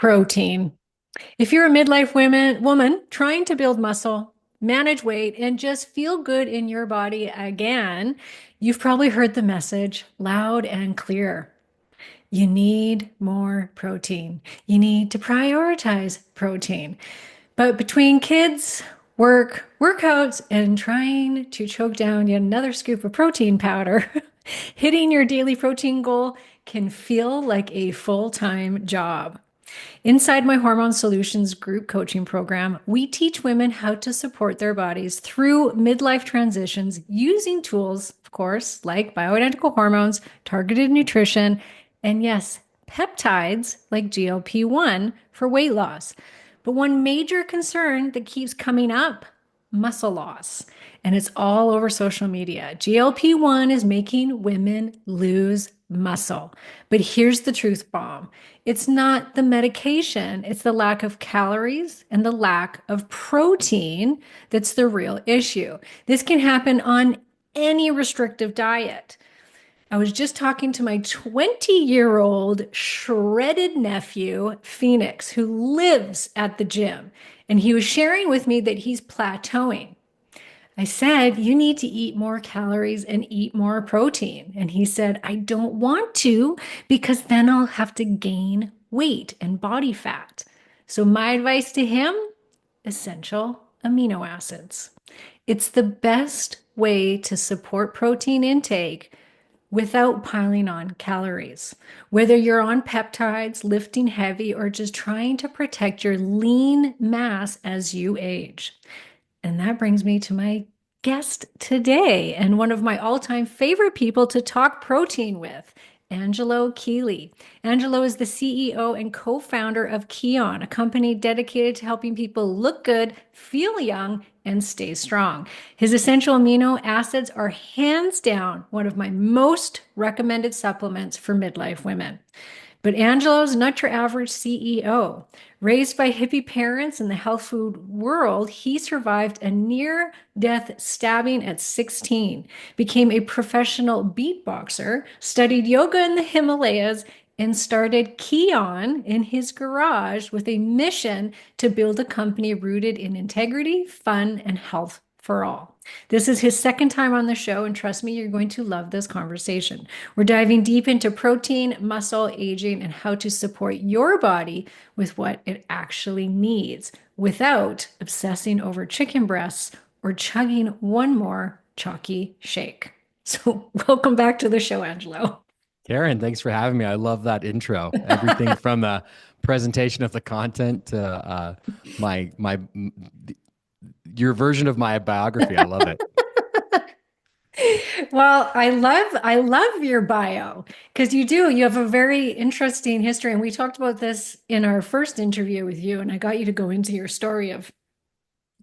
Protein. If you're a midlife woman trying to build muscle, manage weight, and just feel good in your body again, you've probably heard the message loud and clear. You need more protein. You need to prioritize protein. But between kids, work, workouts, and trying to choke down yet another scoop of protein powder, hitting your daily protein goal can feel like a full-time job. Inside my Hormone Solutions group coaching program, we teach women how to support their bodies through midlife transitions using tools, of course, like bioidentical hormones, targeted nutrition, and yes, peptides like GLP-1 for weight loss. But one major concern that keeps coming up, muscle loss. And it's all over social media. GLP-1 is making women lose muscle. But here's the truth bomb. It's not the medication, it's the lack of calories and the lack of protein that's the real issue. This can happen on any restrictive diet. I was just talking to my 20-year-old shredded nephew, Phoenix, who lives at the gym, and he was sharing with me that he's plateauing. I said, you need to eat more calories and eat more protein. And he said, I don't want to because then I'll have to gain weight and body fat. So my advice to him, essential amino acids. It's the best way to support protein intake without piling on calories. Whether you're on peptides, lifting heavy, or just trying to protect your lean mass as you age. And that brings me to my guest today and one of my all-time favorite people to talk protein with, Angelo Keely. Angelo is the CEO and co-founder of Kion, a company dedicated to helping people look good, feel young, and stay strong. His essential amino acids are hands down one of my most recommended supplements for midlife women. But Angelo's not your average CEO. Raised by hippie parents in the health food world, he survived a near-death stabbing at 16, became a professional beatboxer, studied yoga in the Himalayas, and started Kion in his garage with a mission to build a company rooted in integrity, fun, and health for all. This is his second time on the show, and trust me, you're going to love this conversation. We're diving deep into protein, muscle, aging, and how to support your body with what it actually needs without obsessing over chicken breasts or chugging one more chalky shake. So, welcome back to the show, Angelo. Karen, thanks for having me. I love that intro. Everything from the presentation of the content to my your version of my biography. I love it. Well, I love your bio because you have a very interesting history. And we talked about this in our first interview with you, and I got you to go into your story of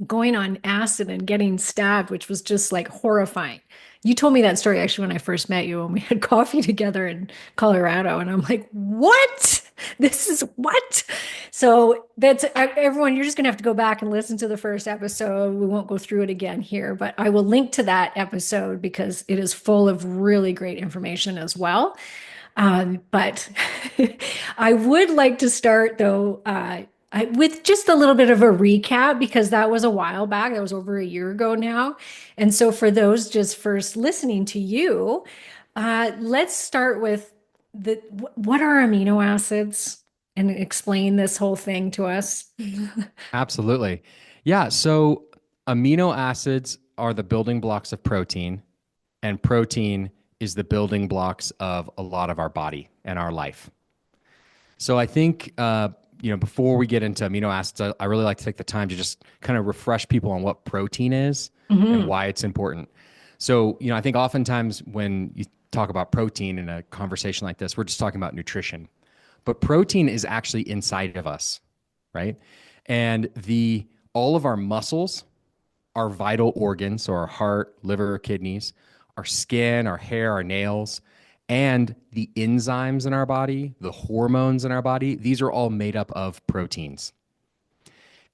going on acid and getting stabbed, which was just like horrifying. You told me that story actually when I first met you when we had coffee together in Colorado. And I'm like, what? This is what? So that's everyone, you're just going to have to go back and listen to the first episode. We won't go through it again here, but I will link to that episode because it is full of really great information as well. But I would like to start though, with just a little bit of a recap because that was a while back. That was over a year ago now. And so for those just first listening to you, let's start with what are amino acids and explain this whole thing to us. Absolutely. Yeah. So amino acids are the building blocks of protein, and protein is the building blocks of a lot of our body and our life. So I think, before we get into amino acids, I really like to take the time to just kind of refresh people on what protein is and Mhm. why it's important. So, I think oftentimes when you talk about protein in a conversation like this, we're just talking about nutrition. But protein is actually inside of us, right? And all of our muscles, our vital organs, so our heart, liver, kidneys, our skin, our hair, our nails, and the enzymes in our body, the hormones in our body, these are all made up of proteins.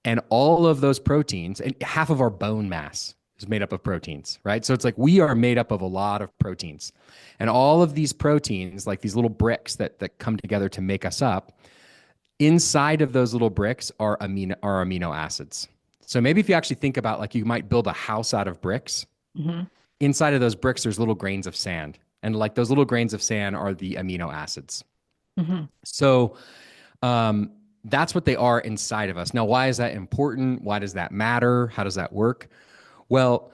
And all of those proteins, and half of our bone mass is made up of proteins, right? So it's like we are made up of a lot of proteins. And all of these proteins, like these little bricks that come together to make us up, Inside of those little bricks are amino acids. So maybe if you actually think about like you might build a house out of bricks, Hmm. inside of those bricks there's little grains of sand. And like those little grains of sand are the amino acids. Hmm. So um, that's what they are inside of us. Now, why is that important? Why does that matter? How does that work? Well,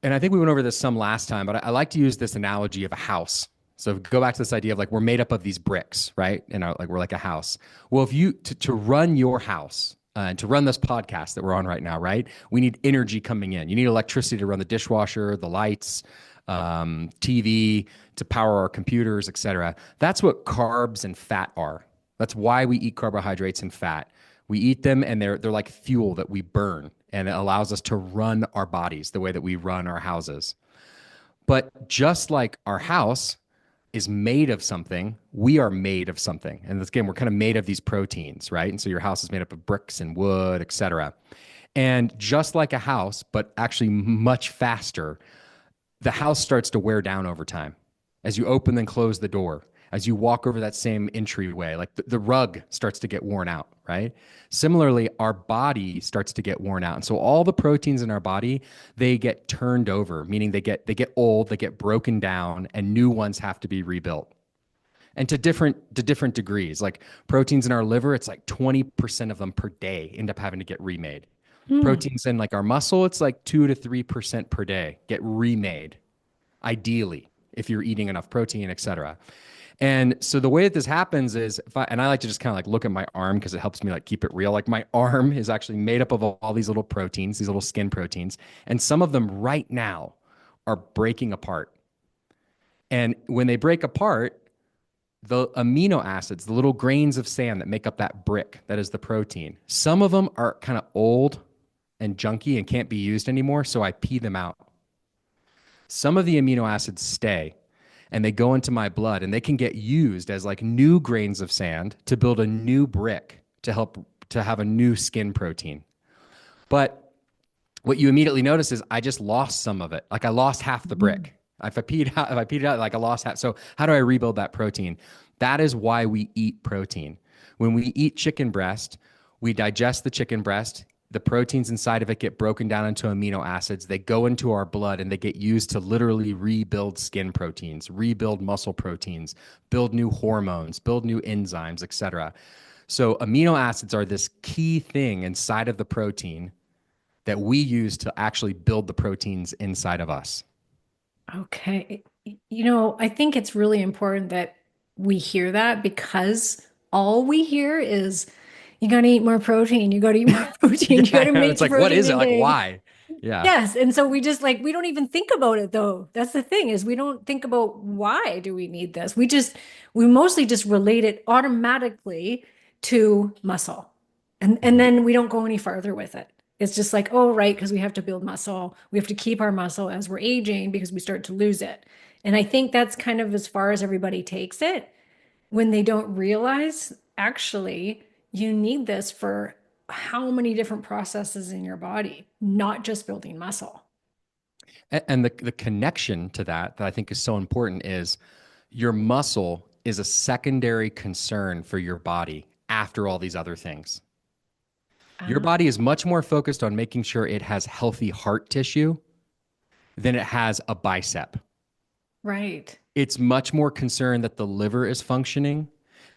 and I think we went over this some last time, but I like to use this analogy of a house. So go back to this idea of like we're made up of these bricks, right? And like we're like a house. Well, if you to run your house and to run this podcast that we're on right now, right? We need energy coming in. You need electricity to run the dishwasher, the lights, TV, to power our computers, etc. That's what carbs and fat are. That's why we eat carbohydrates and fat. We eat them and they're like fuel that we burn and it allows us to run our bodies the way that we run our houses. But just like our house is made of something, we are made of something. And again, we're kind of made of these proteins, right? And so your house is made up of bricks and wood, etc. And just like a house, but actually much faster, the house starts to wear down over time as you open and close the door, as you walk over that same entryway, like the rug starts to get worn out, right? Similarly, our body starts to get worn out. And so all the proteins in our body, they get turned over, meaning they get old, they get broken down, and new ones have to be rebuilt. And to different degrees. Like proteins in our liver, it's like 20% of them per day end up having to get remade. Hmm. Proteins in like our muscle, it's like 2 to 3% per day get remade, ideally, if you're eating enough protein, et cetera. And so the way that this happens is and I like to just kind of like look at my arm because it helps me like keep it real. Like my arm is actually made up of all these little proteins, these little skin proteins, and some of them right now are breaking apart. And when they break apart, the amino acids, the little grains of sand that make up that brick, that is the protein, some of them are kind of old and junky and can't be used anymore. So I pee them out. Some of the amino acids stay and they go into my blood and they can get used as like new grains of sand to build a new brick to help to have a new skin protein. But what you immediately notice is I just lost some of it. Like I lost half the brick. If I peed it out, like I lost half. So how do I rebuild that protein? That is why we eat protein. When we eat chicken breast, we digest the chicken breast. The proteins inside of it get broken down into amino acids. They go into our blood and they get used to literally rebuild skin proteins, rebuild muscle proteins, build new hormones, build new enzymes, etc. So amino acids are this key thing inside of the protein that we use to actually build the proteins inside of us. Okay. I think it's really important that we hear that because all we hear is you got to eat more protein. You got to eat more protein. Yeah, You got I to know. make It's your like, what protein is it? Like, intake. why? Yeah. Yes. And so we just like, we don't even think about it though. That's the thing is we don't think about why do we need this? We mostly just relate it automatically to muscle. And Mhm. then we don't go any farther with it. It's just like, oh, right, because we have to build muscle. We have to keep our muscle as we're aging because we start to lose it. And I think that's kind of as far as everybody takes it when they don't realize actually you need this for how many different processes in your body, not just building muscle. And the connection to that I think is so important is your muscle is a secondary concern for your body after all these other things. Your Ah, body is much more focused on making sure it has healthy heart tissue than it has a bicep. right. It's much more concerned that the liver is functioning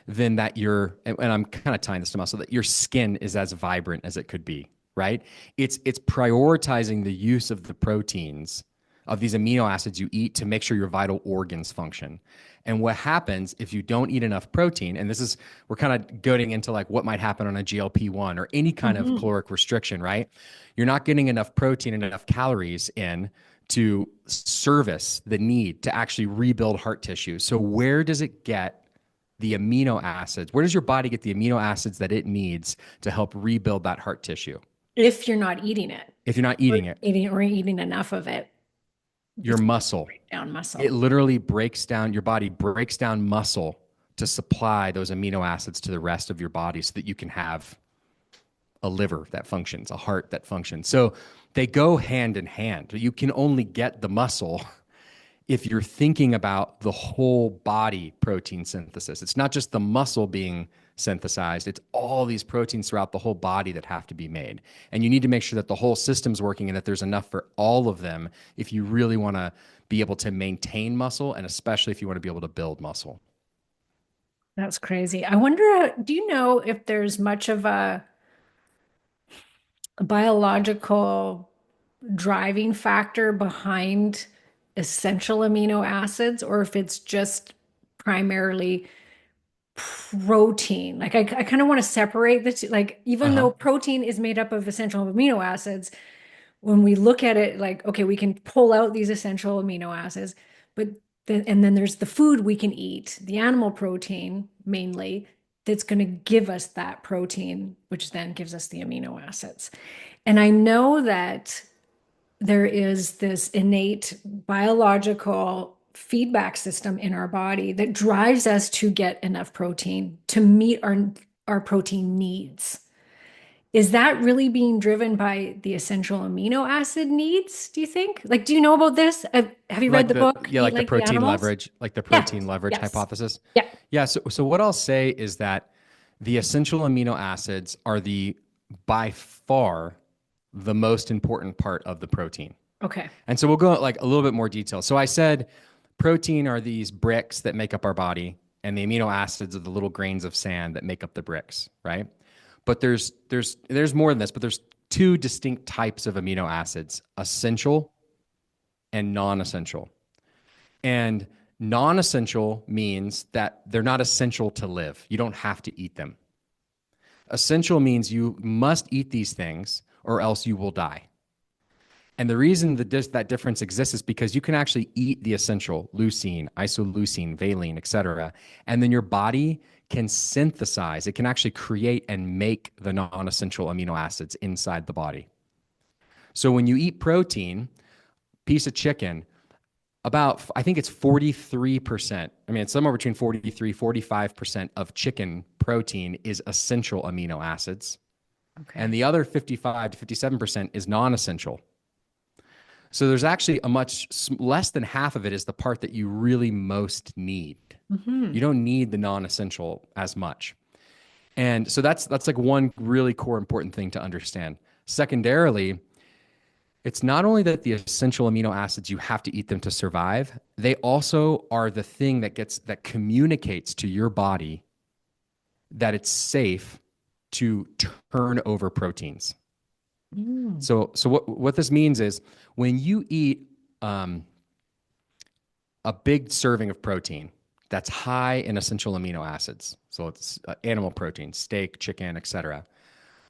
than that and I'm kind of tying this to muscle, that your skin is as vibrant as it could be, right? It's prioritizing the use of the proteins of these amino acids you eat to make sure your vital organs function. And what happens if you don't eat enough protein, and this is, we're kind of going into like what might happen on a GLP-1 or any kind of Hmm. caloric restriction, right? You're not getting enough protein and enough calories in to service the need to actually rebuild heart tissue. So where does it get the amino acids? Where does your body get the amino acids that it needs to help rebuild that heart tissue? If you're not eating it If you're not or eating it, eating enough of it, your it's going to muscle, break down it muscle. literally breaks down, your body breaks down muscle to supply those amino acids to the rest of your body so that you can have a liver that functions, a heart that functions. So they go hand in hand. You can only get the muscle if you're thinking about the whole body protein synthesis. It's not just the muscle being synthesized, it's all these proteins throughout the whole body that have to be made. And you need to make sure that the whole system's working and that there's enough for all of them if you really want to be able to maintain muscle, and especially if you want to be able to build muscle. That's crazy. I wonder, do you know if there's much of a biological driving factor behind essential amino acids, or if it's just primarily protein? Like, I kind of want to separate the two. Like, Uh even huh. though protein is made up of essential amino acids, when we look at it, like, okay, we can pull out these essential amino acids, but and then there's the food we can eat, the animal protein mainly, that's going to give us that protein, which then gives us the amino acids. And I know that there is this innate biological feedback system in our body that drives us to get enough protein to meet our protein needs. Is that really being driven by the essential amino acid needs, do you think? Like, do you know about this? Have you read Like the the book, yeah, Eat like Like the Animals? the Yeah. protein leverage Yes. hypothesis. Yeah. Yeah, so what I'll say is that the essential amino acids are the by far the most important part of the protein. Okay. And so we'll go like a little bit more detail. So I said protein are these bricks that make up our body, and the amino acids are the little grains of sand that make up the bricks, right? But there's more than this, but there's two distinct types of amino acids, essential and non-essential. And non-essential means that they're not essential to live. You don't have to eat them. Essential means you must eat these things or else you will die. And the reason that difference exists is because you can actually eat the essential leucine, isoleucine, valine, etc., and then your body can synthesize. It can actually create and make the non-essential amino acids inside the body. So when you eat protein, piece of chicken, about I think it's 43%. I mean, it's somewhere between 43, 45% of chicken protein is essential amino acids, and Okay. the other 55 to 57% is non-essential. So there's actually a much less than half of it is the part that you really most need. You Hmm. don't need the non-essential as much. And so that's like one really core important thing to understand. Secondarily, it's not only that the essential amino acids you have to eat them to survive, they also are the thing that communicates to your body that it's safe to turn over proteins. Mm. So what this means is when you eat um, a big serving of protein that's high in essential amino acids, so it's animal protein, steak, chicken, etc.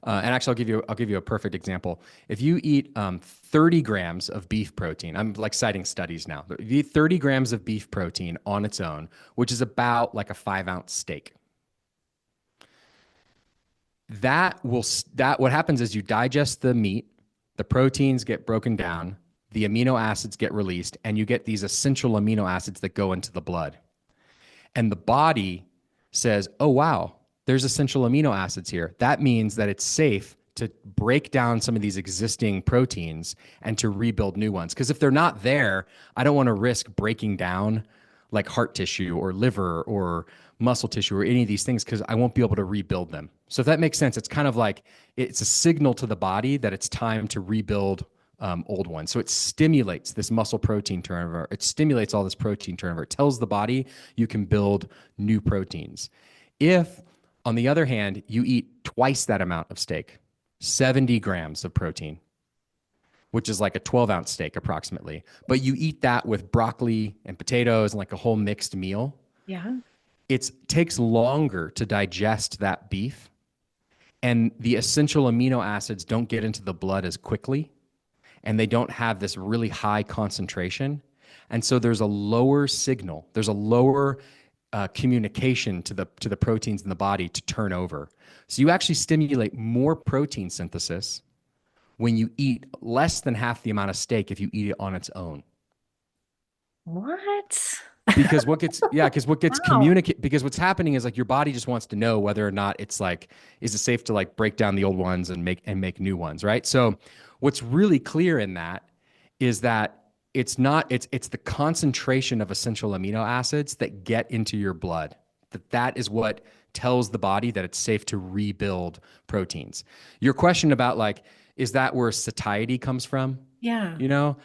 And actually, I'll give you a perfect example. If you eat 30 grams of beef protein, I'm like citing studies now. If you eat 30 grams of beef protein on its own, which is about like a 5 ounce steak, that what happens is you digest the meat, the proteins get broken down, the amino acids get released, and you get these essential amino acids that go into the blood. And the body says, oh, wow, there's essential amino acids here. That means that it's safe to break down some of these existing proteins and to rebuild new ones. Because if they're not there, I don't want to risk breaking down like heart tissue or liver or muscle tissue or any of these things because I won't be able to rebuild them. So if that makes sense, it's kind of like it's a signal to the body that it's time to rebuild old ones. So it stimulates this muscle protein turnover. It stimulates all this protein turnover. It tells the body you can build new proteins. If, on the other hand, you eat twice that amount of steak, 70 grams of protein, which is like a 12-ounce steak approximately, but you eat that with broccoli and potatoes and like a whole mixed meal, Yeah. it takes longer to digest that beef, and the essential amino acids don't get into the blood as quickly, and they don't have this really high concentration. And so there's a lower signal, there's a lower communication to the proteins in the body to turn over. So you actually stimulate more protein synthesis when you eat less than half the amount of steak if you eat it on its own. What? Because what gets Wow. communicated, because what's happening is like your body just wants to know whether or not it's like, is it safe to like break down the old ones and make new ones, right? So what's really clear in that is that it's not it's the concentration of essential amino acids that get into your blood. That is what tells the body that it's safe to rebuild proteins. Your question about like, is that where satiety comes from? Yeah. You know,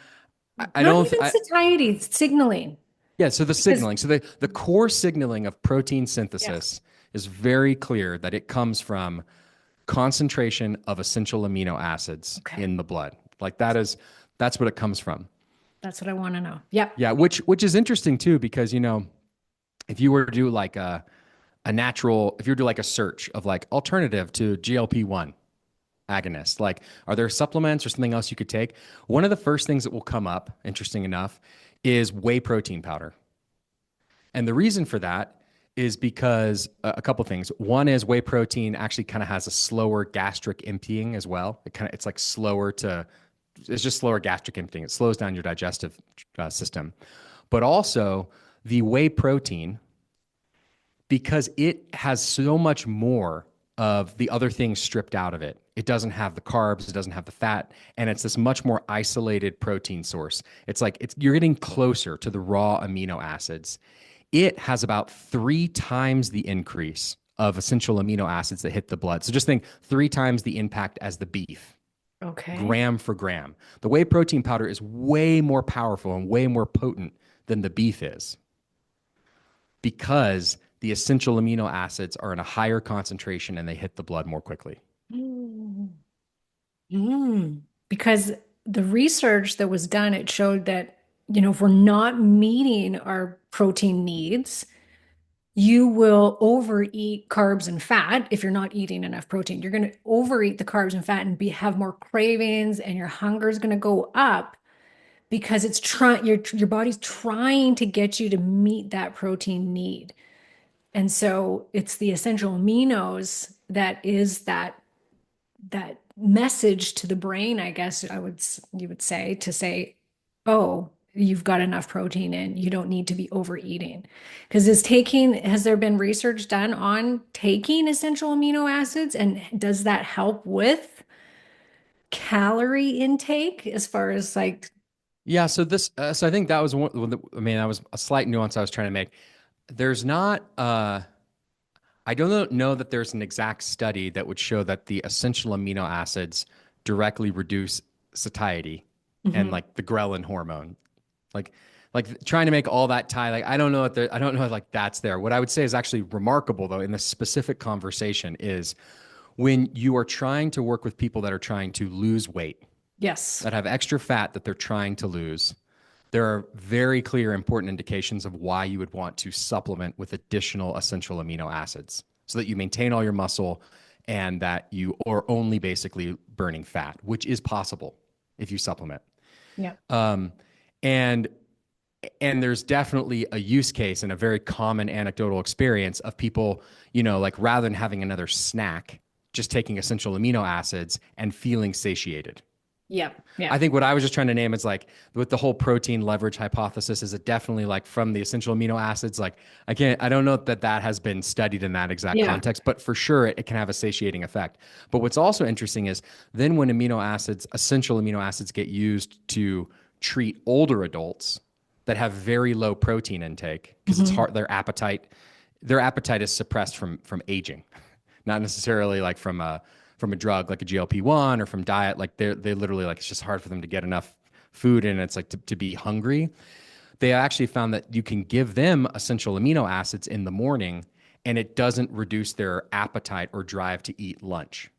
I Not don't even I satiety, signaling. yeah, so the Because, signaling. So the core signaling of protein yeah. synthesis is very clear that it comes from concentration of essential amino acids Okay. in the blood. Like that's what it comes from. That's what I want to know. Yep. Yeah, which is interesting too, because if you were to do like a natural, if you were to do like a search of like alternative to GLP-1 agonist, like are there supplements or something else you could take? One of the first things that will come up, interesting enough, is whey protein powder. And the reason for that is because a couple things. One is whey protein actually kind of has a slower gastric emptying as well. It's like slower to it's just slower gastric emptying. It slows down your digestive system. But also the whey protein, because it has so much more of the other things stripped out of it. It doesn't have the carbs, it doesn't have the fat, and it's this much more isolated protein source. You're getting closer to the raw amino acids. It has about 3 times the increase of essential amino acids that hit the blood. So just think 3 times the impact as the beef, Okay. gram for gram. The whey protein powder is way more powerful and way more potent than the beef is because the essential amino acids are in a higher concentration and they hit the blood more quickly. Mm. Mm. Because the research that was done, it showed that, if we're not meeting our protein needs, you will overeat carbs and fat if you're not eating enough protein. You're going to overeat the carbs and fat and have more cravings, and your hunger is going to go up because it's trying your body's trying to get you to meet that protein need. And so it's the essential aminos that is that message to the brain, I guess you would say, to say, oh, you've got enough protein in, you don't need to be overeating. Because has there been research done on taking essential amino acids, and does that help with calorie intake as far as like, Yeah, so I think that was I mean, that was a slight nuance I was trying to make. There's not, I don't know that there's an exact study that would show that the essential amino acids directly reduce satiety and mhm. like the ghrelin hormone. Like, like trying to make all that tie. Like, I don't know if like that's there. What I would say is actually remarkable though in this specific conversation is when you are trying to work with people that are trying to lose weight, Yes. that have extra fat that they're trying to lose, there are very clear, important indications of why you would want to supplement with additional essential amino acids so that you maintain all your muscle and that you are only basically burning fat, which is possible if you supplement. Yeah. And there's definitely a use case and a very common anecdotal experience of people, like rather than having another snack, just taking essential amino acids and feeling satiated. Yeah. Yeah. I think what I was just trying to name is like with the whole protein leverage hypothesis is it definitely like from the essential amino acids. Like I don't know that that has been studied in that exact Yeah. context, but for sure it can have a satiating effect. But what's also interesting is then when essential amino acids get used to treat older adults that have very low protein intake because it's Mhm. hard, their appetite is suppressed from aging, not necessarily like from a drug like a GLP-1 or from diet. Like they literally like it's just hard for them to get enough food in. It's like to be hungry. They actually found that you can give them essential amino acids in the morning and it doesn't reduce their appetite or drive to eat lunch.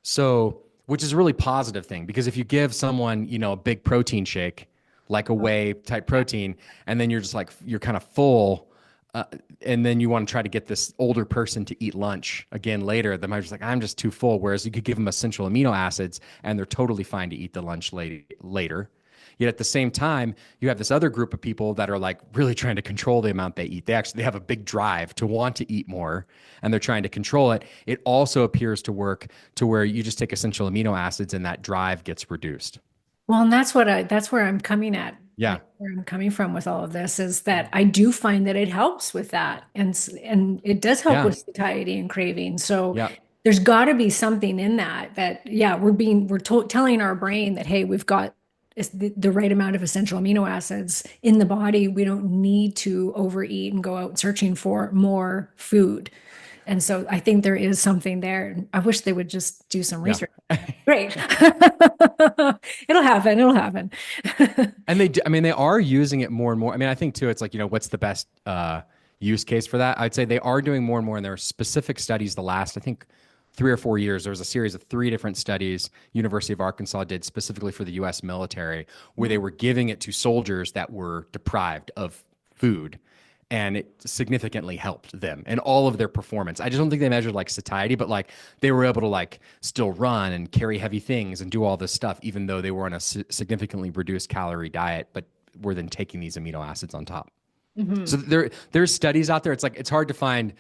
So, which is a really positive thing because if you give someone, a big protein shake, like a whey type Yeah. protein, and then you're just like, you're kind of full, uh, and then you want to try to get this older person to eat lunch again later, they might just like, I'm just too full. Whereas you could give them essential amino acids and they're totally fine to eat the lunch later. Yet at the same time, you have this other group of people that are like really trying to control the amount they eat. They have a big drive to want to eat more and they're trying to control it. It also appears to work to where you just take essential amino acids and that drive gets reduced. Well, and that's where I'm coming at, Yeah. like where I'm coming from with all of this is that I do find that it helps with that. And it does help Yeah. with satiety and craving. So Yeah. there's got to be something in that yeah, we're telling our brain that, hey, we've got the right amount of essential amino acids in the body, we don't need to overeat and go out searching for more food. And so I think there is something there. I wish they would just do some Yeah. research. Great. It'll happen. It'll happen. And I mean, they are using it more and more. I mean, I think too, it's like, what's the best use case for that? I'd say they are doing more and more, and there are specific studies the last, I think, 3 or 4 years. There was a series of 3 different studies University of Arkansas did specifically for the U.S. military, where they were giving it to soldiers that were deprived of food. And it significantly helped them and all of their performance. I just don't think they measured like satiety, but like they were able to like still run and carry heavy things and do all this stuff, even though they were on a significantly reduced calorie diet, but were then taking these amino acids on top. So Mhm. there's studies out there. It's like it's hard to find,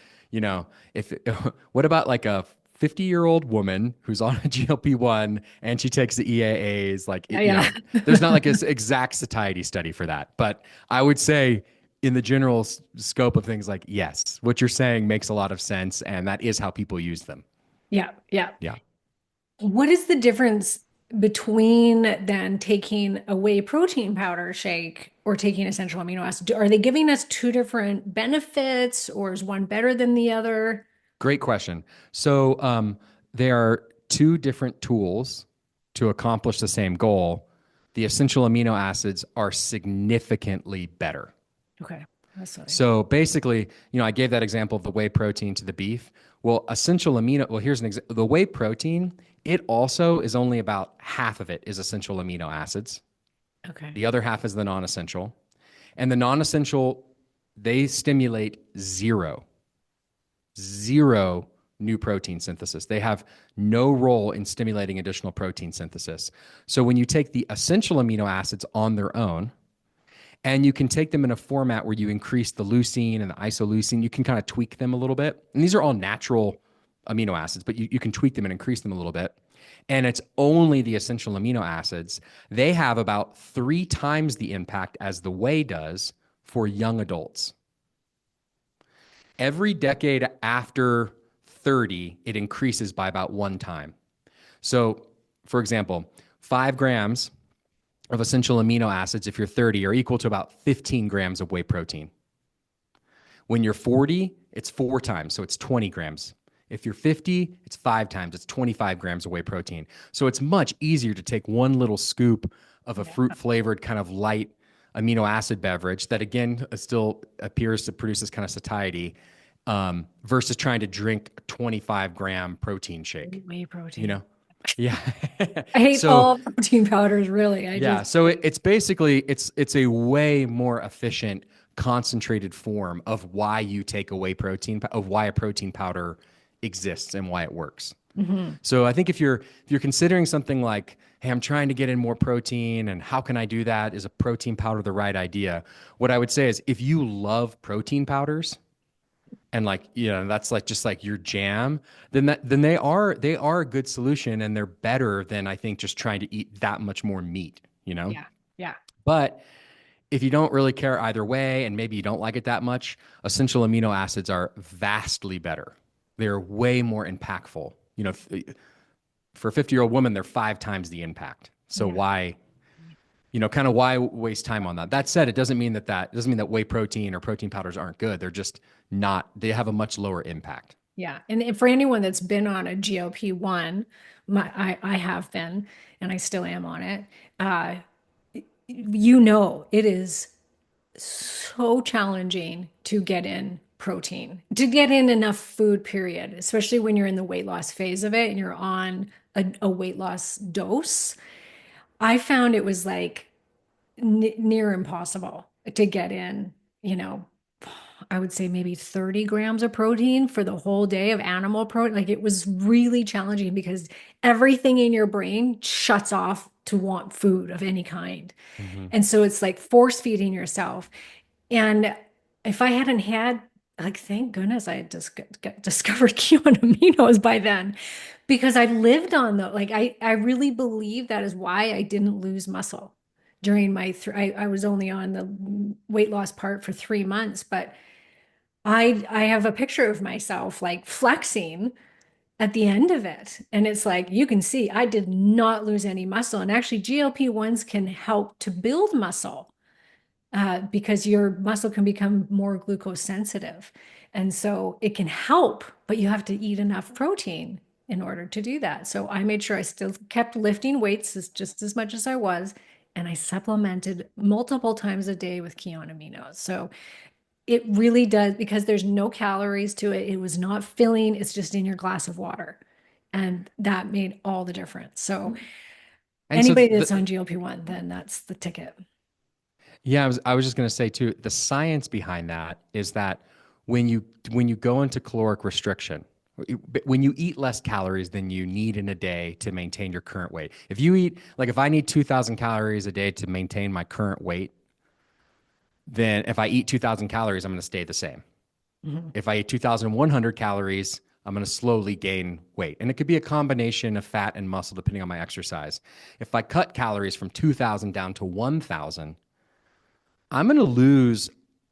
if what about like a 50-year-old woman who's on a GLP-1 and she takes the EAAs, like Yeah. there's not like an exact satiety study for that. But I would say in the general scope of things, like yes, what you're saying makes a lot of sense, and that is how people use them. Yeah. Yeah. Yeah. What is the difference between then taking a whey protein powder shake or taking essential amino acids? Are they giving us two different benefits, or is one better than the other? Great question. So there are 2 different tools to accomplish the same goal. The essential amino acids are significantly better. Okay, that's what I thought. So basically, I gave that example of the whey protein to the beef. Well, here's an example. The whey protein, it also is only about half of it is essential amino acids. Okay. The other half is the non essential. And the non essential, they stimulate zero new protein synthesis. They have no role in stimulating additional protein synthesis. So when you take the essential amino acids on their own, and you can take them in a format where you increase the leucine and the isoleucine, you can kind of tweak them a little bit. And these are all natural amino acids, but you can tweak them and increase them a little bit. And it's only the essential amino acids. They have about 3 times the impact as the whey does for young adults. Every decade after 30, it increases by about 1 time. So, for example, 5 grams of essential amino acids, if you're 30, are equal to about 15 grams of whey protein. When you're 40, it's 4 times, so it's 20 grams. If you're 50, it's 5 times, it's 25 grams of whey protein. So it's much easier to take one little scoop of a Yeah. fruit flavored kind of light amino acid beverage that, again, still appears to produce this kind of satiety, versus trying to drink a 25-gram protein shake, Whey you protein. know? Yeah. I hate So all protein powders, really. I yeah, just, so it's basically it's a way more efficient concentrated form of why you take away protein, of why a protein powder exists and why it works. Mhm. So I think if you're considering something like, hey, I'm trying to get in more protein and how can I do that? Is a protein powder the right idea? What I would say is if you love protein powders and like, that's like just like your jam, then they are a good solution, and they're better than I think just trying to eat that much more meat. Yeah. Yeah. But if you don't really care either way, and maybe you don't like it that much, essential amino acids are vastly better. They're way more impactful. For a 50-year-old woman, they're 5 times the impact. So Yeah. why waste time on that? That said, it doesn't mean that whey protein or protein powders aren't good. They're just not, they have a much lower impact. Yeah. And for anyone that's been on a GLP-1, I have been, and I still am on it. Uh, it is so challenging to get in protein, to get in enough food, period, especially when you're in the weight loss phase of it and you're on a weight loss dose. I found it was like near impossible to get in, you know, I would say maybe 30 grams of protein for the whole day of animal protein. Like it was really challenging because everything in your brain shuts off to want food of any kind. Mm-hmm. And so it's like force feeding yourself. And if I hadn't had, like, thank goodness I had discovered Kion aminos by then, because I lived on the, like, I really believe that is why I didn't lose muscle during I was only on the weight loss part for 3 months, but I have a picture of myself like flexing at the end of it. And it's like, you can see I did not lose any muscle. And actually, GLP-1s can help to build muscle because your muscle can become more glucose sensitive. And so it can help, but you have to eat enough protein in order to do that. So I made sure I still kept lifting weights just as much as I was. And I supplemented multiple times a day with Kion aminos. So it really does, because there's no calories to it. It was not filling, it's just in your glass of water. And that made all the difference. So And so anybody that's on GLP-1, then that's the ticket. yeah, I was just going to say too, the science behind that is that when you go into caloric restriction, when you eat less calories than you need in a day to maintain your current weight. If you eat like if I need 2,000 calories a day to maintain my current weight, then if I eat 2,000 calories, I'm going to stay the same. Mhm. If I eat 2,100 calories, I'm going to slowly gain weight. And it could be a combination of fat and muscle depending on my exercise. If I cut calories from 2,000 down to 1,000, I'm going to lose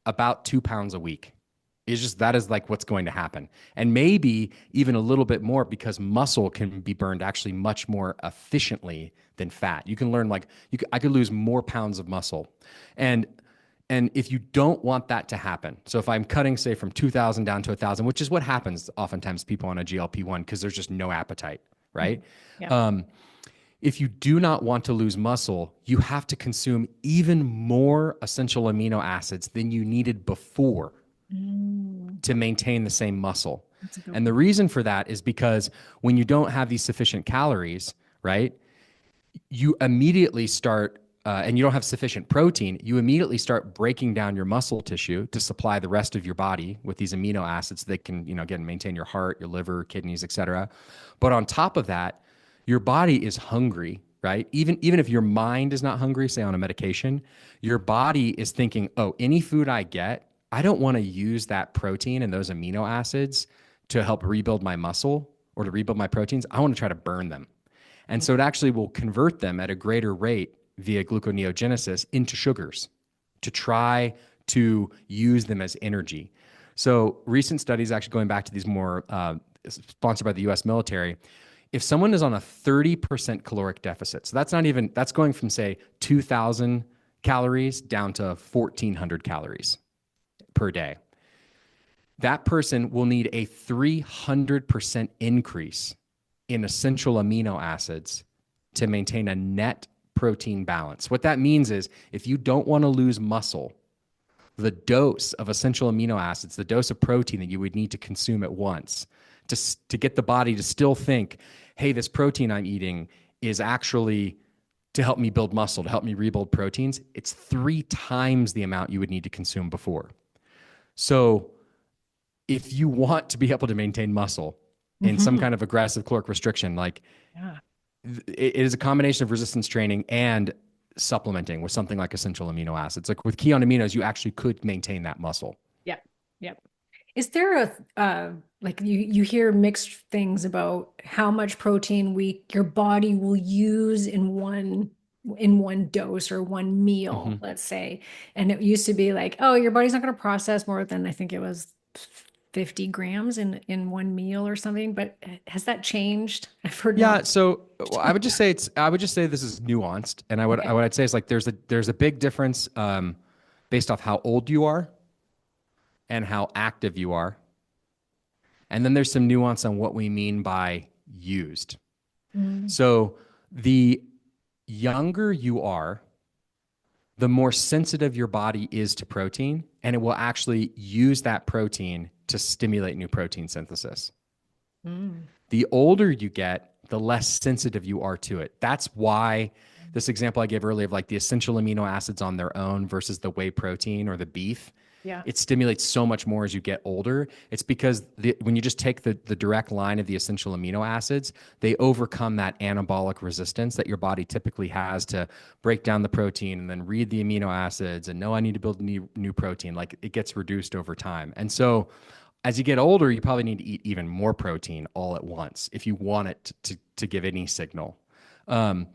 about 2 pounds a week. It's just that is like what's going to happen. And maybe even a little bit more because muscle can be burned actually much more efficiently than fat. You can learn like I could lose more pounds of muscle. And if you don't want that to happen, so if I'm cutting, say, from 2,000 down to 1,000, which is what happens oftentimes people on a GLP-1 because there's just no appetite, right? Yeah. Um, if you do not want to lose muscle, you have to consume even more essential amino acids than you needed before Mm, to maintain the same muscle. that's a good And the point. reason for that is because when you don't have these sufficient calories, right, you immediately start, and you don't have sufficient protein, you immediately start breaking down your muscle tissue to supply the rest of your body with these amino acids that can, again, maintain your heart, your liver, kidneys, et cetera. But on top of that, your body is hungry, right? Even if your mind is not hungry, say on a medication, your body is thinking, oh, any food I get, I don't want to use that protein and those amino acids to help rebuild my muscle or to rebuild my proteins. I want to try to burn them. And so it actually will convert them at a greater rate via gluconeogenesis into sugars to try to use them as energy. So recent studies actually going back to these more sponsored by the US military, if someone is on a 30% caloric deficit, so that's not even, that's going from say 2,000 calories down to 1,400 calories per day. That person will need a 300% increase in essential amino acids to maintain a net protein balance. What that means is if you don't want to lose muscle, the dose of essential amino acids, the dose of protein that you would need to consume at once to get the body to still think, hey, this protein I'm eating is actually to help me build muscle, to help me rebuild proteins, it's 3 times the amount you would need to consume before. So if you want to be able to maintain muscle in some Mhm. kind of aggressive caloric restriction, like Yeah. it is a combination of resistance training and supplementing with something like essential amino acids. Like with Kion aminos, you actually could maintain that muscle. Yep. Yep. Is there a like you hear mixed things about how much protein your body will use in one dose or one meal, Mm-hmm. let's say. And it used to be like, oh, your body's not going to process more than I think it was 50 grams in one meal or something. But has that changed? I've heard more. Yeah, so I would just say this is nuanced, and Okay. what I'd say is like there's a big difference based off how old you are and how active you are, and then there's some nuance on what we mean by used. Mm, So the younger you are, the more sensitive your body is to protein, and it will actually use that protein to stimulate new protein synthesis. mm, The older you get, the less sensitive you are to it. That's why this example I gave earlier of like the essential amino acids on their own versus the whey protein or the beef, yeah. it stimulates so much more as you get older. It's because when you just take the direct line of the essential amino acids, they overcome that anabolic resistance that your body typically has to break down the protein and then read the amino acids and know I need to build new protein. Like it gets reduced over time. And so as you get older, you probably need to eat even more protein all at once if you want it to give any signal. Um,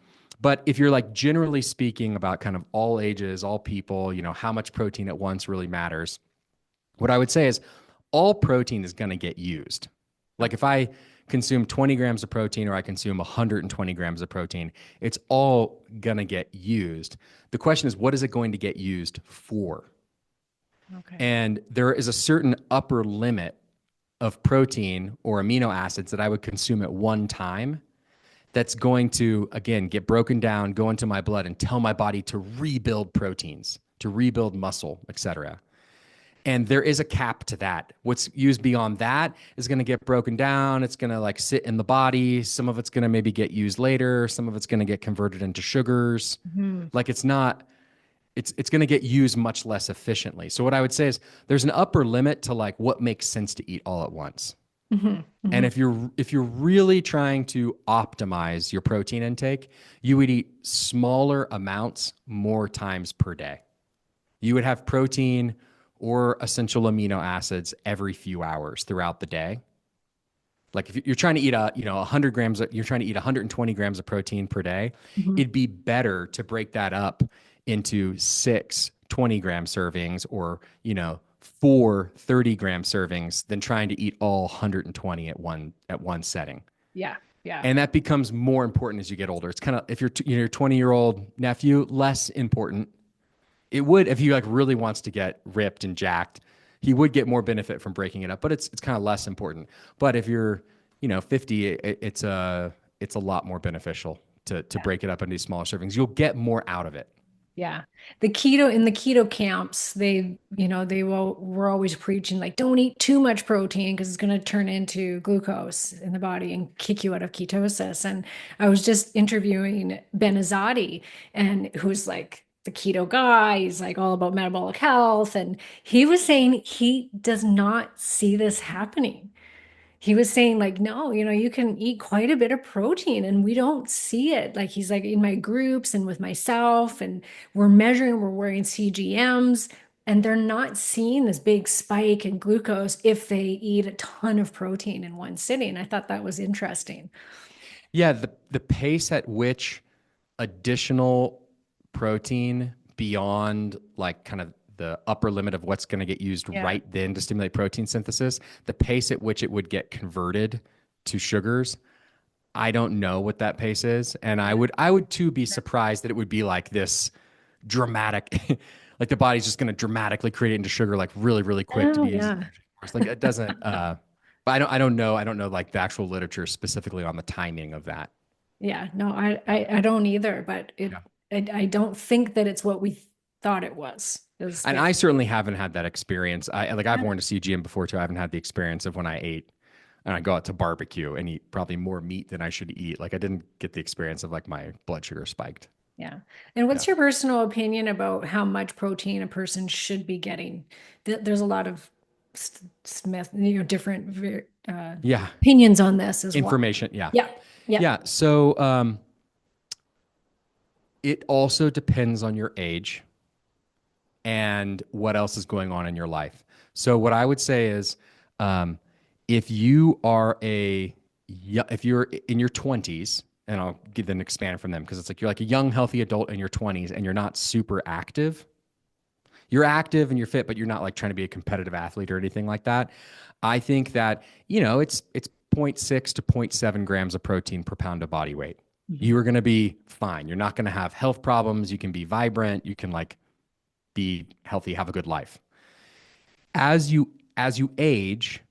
but if you're like generally speaking about kind of all ages, all people, how much protein at once really matters, what I would say is all protein is going to get used. Like if I consume 20 grams of protein or I consume 120 grams of protein, it's all going to get used. The question is, what is it going to get used for? Okay. And there is a certain upper limit of protein or amino acids that I would consume at one time that's going to, again, get broken down, go into my blood, and tell my body to rebuild proteins, to rebuild muscle, et cetera. And there is a cap to that. What's used beyond that is going to get broken down. It's going to like sit in the body. Some of it's going to maybe get used later. Some of it's going to get converted into sugars. Hmm. Like it's not, it's going to get used much less efficiently. So what I would say is there's an upper limit to like what makes sense to eat all at once. Hmm. And Hmm. if you're really trying to optimize your protein intake, you would eat smaller amounts more times per day. You would have protein or essential amino acids every few hours throughout the day. Like if you're trying to eat 100 grams, you're trying to eat 120 grams of protein per day, Hmm. it'd be better to break that up into 6 20-gram servings or, four 30-gram servings than trying to eat all 120 at one setting. Yeah. Yeah. And that becomes more important as you get older. It's kind of, if your 20-year-old nephew, less important. It would, if he like really wants to get ripped and jacked, he would get more benefit from breaking it up, but it's kind of less important. But if you're, 50, it's a lot more beneficial to break it up into smaller servings. You'll get more out of it. Yeah. In the keto camps, were always preaching like, don't eat too much protein because it's going to turn into glucose in the body and kick you out of ketosis. And I was just interviewing Ben Azadi, and who's like the keto guy. He's like all about metabolic health. And he was saying he does not see this happening. He was saying like, no, you can eat quite a bit of protein and we don't see it. Like he's like in my groups and with myself, and we're wearing CGMs, and they're not seeing this big spike in glucose if they eat a ton of protein in one sitting. I thought that was interesting. Yeah, the pace at which additional protein beyond like kind of the upper limit of what's going to get used Yeah. right then to stimulate protein synthesis, the pace at which it would get converted to sugars, I don't know what that pace is, and I would too be surprised that it would be like this dramatic, like the body's just going to dramatically create it into sugar like really really quick to Oh, be used. yeah. Like it doesn't. But I don't know like the actual literature specifically on the timing of that. Yeah. No, I don't either, but Yeah. I don't think that it's what we thought it was. And Yeah. I certainly haven't had that experience. I've Yeah. worn a CGM before too. I haven't had the experience of when I ate and I go out to barbecue and eat probably more meat than I should eat. Like I didn't get the experience of like my blood sugar spiked. Yeah. And Yeah. what's your personal opinion about how much protein a person should be getting? There's a lot of Smith, different Yeah. opinions on this as well. Information. Yeah. Yeah. Yeah. Yeah. So it also depends on your age and what else is going on in your life. So what I would say is, um, if you are if you're in your 20s, and I'll give them expand from them because it's like you're like a young, healthy adult in your 20s and you're not super active. You're active and you're fit, but you're not like trying to be a competitive athlete or anything like that. I think that, it's zero point 0.6 to zero point 0.7 grams of protein per pound of body weight. Mhm. You are going to be fine. You're not going to have health problems. You can be vibrant. You can like be healthy, have a good life. As you age,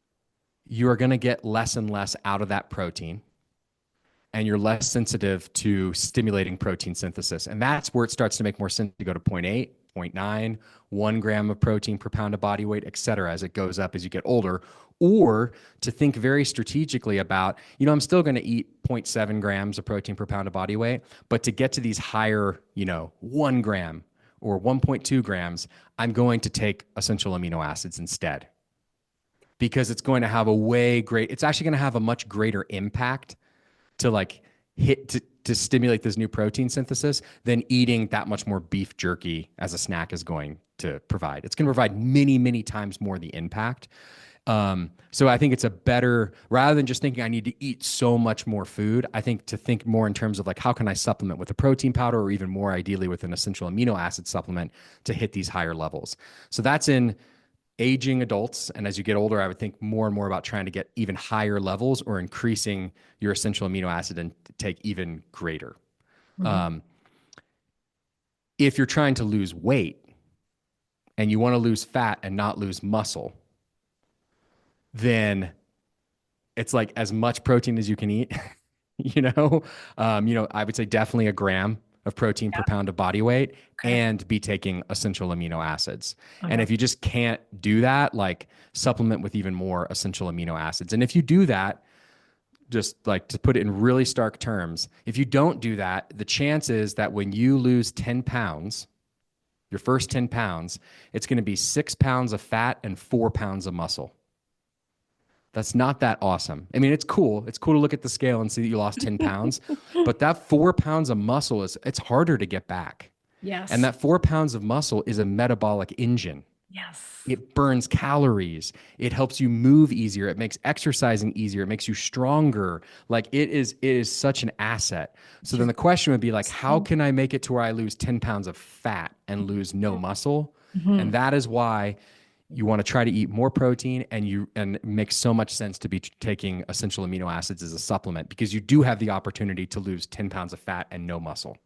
you are going to get less and less out of that protein and you're less sensitive to stimulating protein synthesis. And that's where it starts to make more sense to go to 0.8, 0.9, 1 gram of protein per pound of body weight, et cetera, as it goes up as you get older, or to think very strategically about, I'm still going to eat 0.7 grams of protein per pound of body weight, but to get to these higher, 1 gram or 1.2 grams, I'm going to take essential amino acids instead because it's actually going to have a much greater impact to like to stimulate this new protein synthesis than eating that much more beef jerky as a snack is going to provide. It's going to provide many, many times more the impact. So I think it's a better, rather than just thinking I need to eat so much more food, I think to think more in terms of like, how can I supplement with a protein powder or even more ideally with an essential amino acid supplement to hit these higher levels? So that's in aging adults, and as you get older, I would think more and more about trying to get even higher levels or increasing your essential amino acid and take even greater. Mhm. Um, if you're trying to lose weight and you want to lose fat and not lose muscle, then it's like as much protein as you can eat. I would say definitely a gram of protein per pound of body weight Okay. and be taking essential amino acids. And Okay. if you just can't do that, like supplement with even more essential amino acids. And if you do that, just like to put it in really stark terms, if you don't do that, the chance is that when you lose 10 pounds, your first 10 pounds, it's going to be 6 pounds of fat and 4 pounds of muscle. That's not that awesome. I mean, it's cool. It's cool to look at the scale and see that you lost 10 pounds, but that 4 pounds of muscle it's harder to get back. And Yes. that 4 pounds of muscle is a metabolic engine. Yes. It burns calories. It helps you move easier. It makes exercising easier. It makes you stronger. Like it is such an asset. So then You're the question would be like, how so. can I make it to where I lose 10 pounds of fat and lose no muscle? And Mhm. that is why you want to try to eat more protein, and it makes so much sense to be taking essential amino acids as a supplement because you do have the opportunity to lose 10 pounds of fat and no muscle.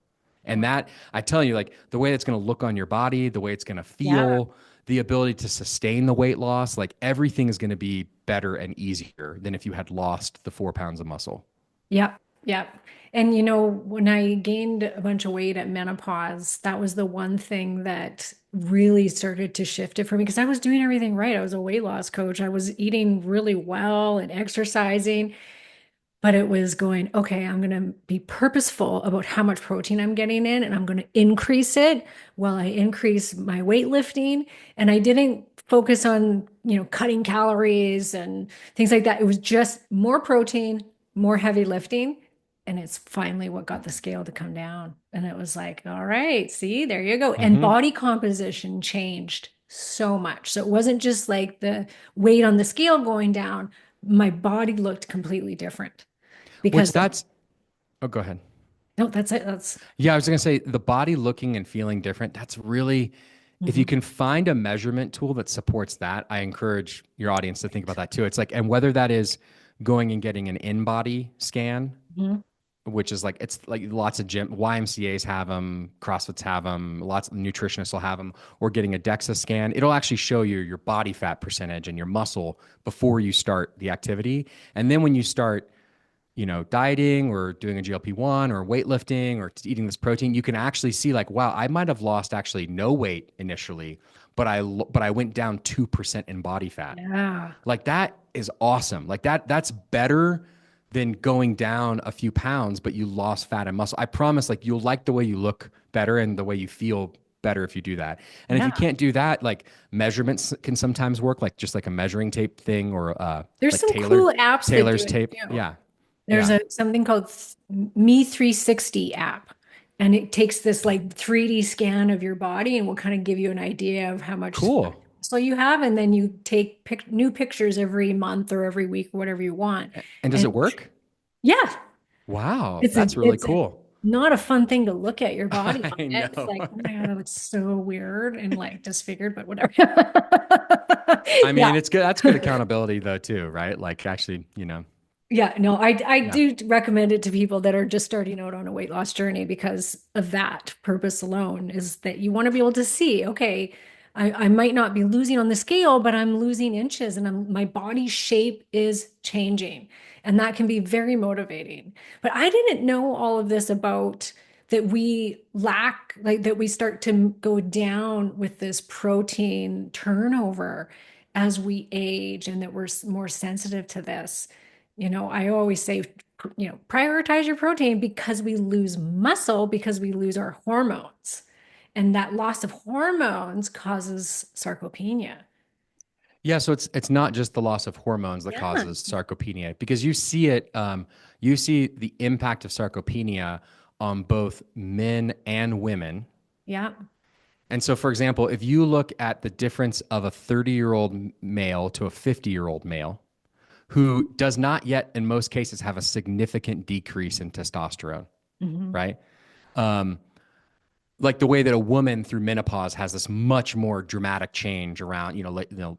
And that, I tell you, like the way it's going to look on your body, the way it's going to Yeah. feel, the ability to sustain the weight loss, like everything is going to be better and easier than if you had lost the 4 pounds of muscle. Yep, yep. And when I gained a bunch of weight at menopause, that was the one thing that really started to shift it for me because I was doing everything right. I was a weight loss coach. I was eating really well and exercising. But it was going, okay, I'm going to be purposeful about how much protein I'm getting in, and I'm going to increase it while I increase my weightlifting. And I didn't focus on, cutting calories and things like that. It was just more protein, more heavy lifting. And it's finally what got the scale to come down. And it was like, all right, see, there you go. And Mm-hmm. body composition changed so much. So it wasn't just like the weight on the scale going down. My body looked completely different Which because of, that's, oh, go ahead. no, that's it. That's Yeah, I was going to say the body looking and feeling different. That's really, if you mhm, can find a measurement tool that supports that, I encourage your audience to think about that too. It's like, and whether that is going and getting an in body scan, mhm. which is like it's like lots of gym YMCA's have them, CrossFit's have them, lots of nutritionists will have them, or getting a DEXA scan. It'll actually show you your body fat percentage and your muscle before you start the activity, and then when you start, dieting or doing a GLP-1 or weightlifting or eating this protein, you can actually see like, wow, I might have lost actually no weight initially, but I went down 2% in body fat. Yeah, Like that is awesome. Like that's better than going down a few pounds, but you lost fat and muscle. I promise, like you'll like the way you look better and the way you feel better if you do that. And if you yeah. can't do that, like measurements can sometimes work, like just like a measuring tape thing or There's like some cool apps that do Taylor's it tape. too. Yeah. There's Yeah. a something called Me 360 app, and it takes this like 3D scan of your body and will kind of give you an idea of how much fat Cool. muscle you have, and then you take new pictures every month or every week or whatever you want. And does And it work? yeah, Wow. it's a That's really it's a cool. not a fun thing to look at your body on I it. It's know. like, oh my God, that looks so weird and like disfigured, but whatever. I Yeah. mean, it's good. That's good accountability though, too, right? Like actually, Yeah, no, I yeah. do recommend it to people that are just starting out on a weight loss journey because of that purpose alone is that you want to be able to see, okay, I might not be losing on the scale, but I'm losing inches and my body shape is changing. And that can be very motivating. But I didn't know all of this about that we lack, like that we start to go down with this protein turnover as we age and that we're more sensitive to this. I always say, prioritize your protein because we lose muscle because we lose our hormones. And that loss of hormones causes sarcopenia. Yeah, so it's not just the loss of hormones that Yeah. causes sarcopenia because you see it, you see the impact of sarcopenia on both men and women. Yeah. And so, for example, if you look at the difference of a 30-year-old male to a 50-year-old male who does not yet, in most cases, have a significant decrease in testosterone, Hmm. right? like the way that a woman through menopause has this much more dramatic change around,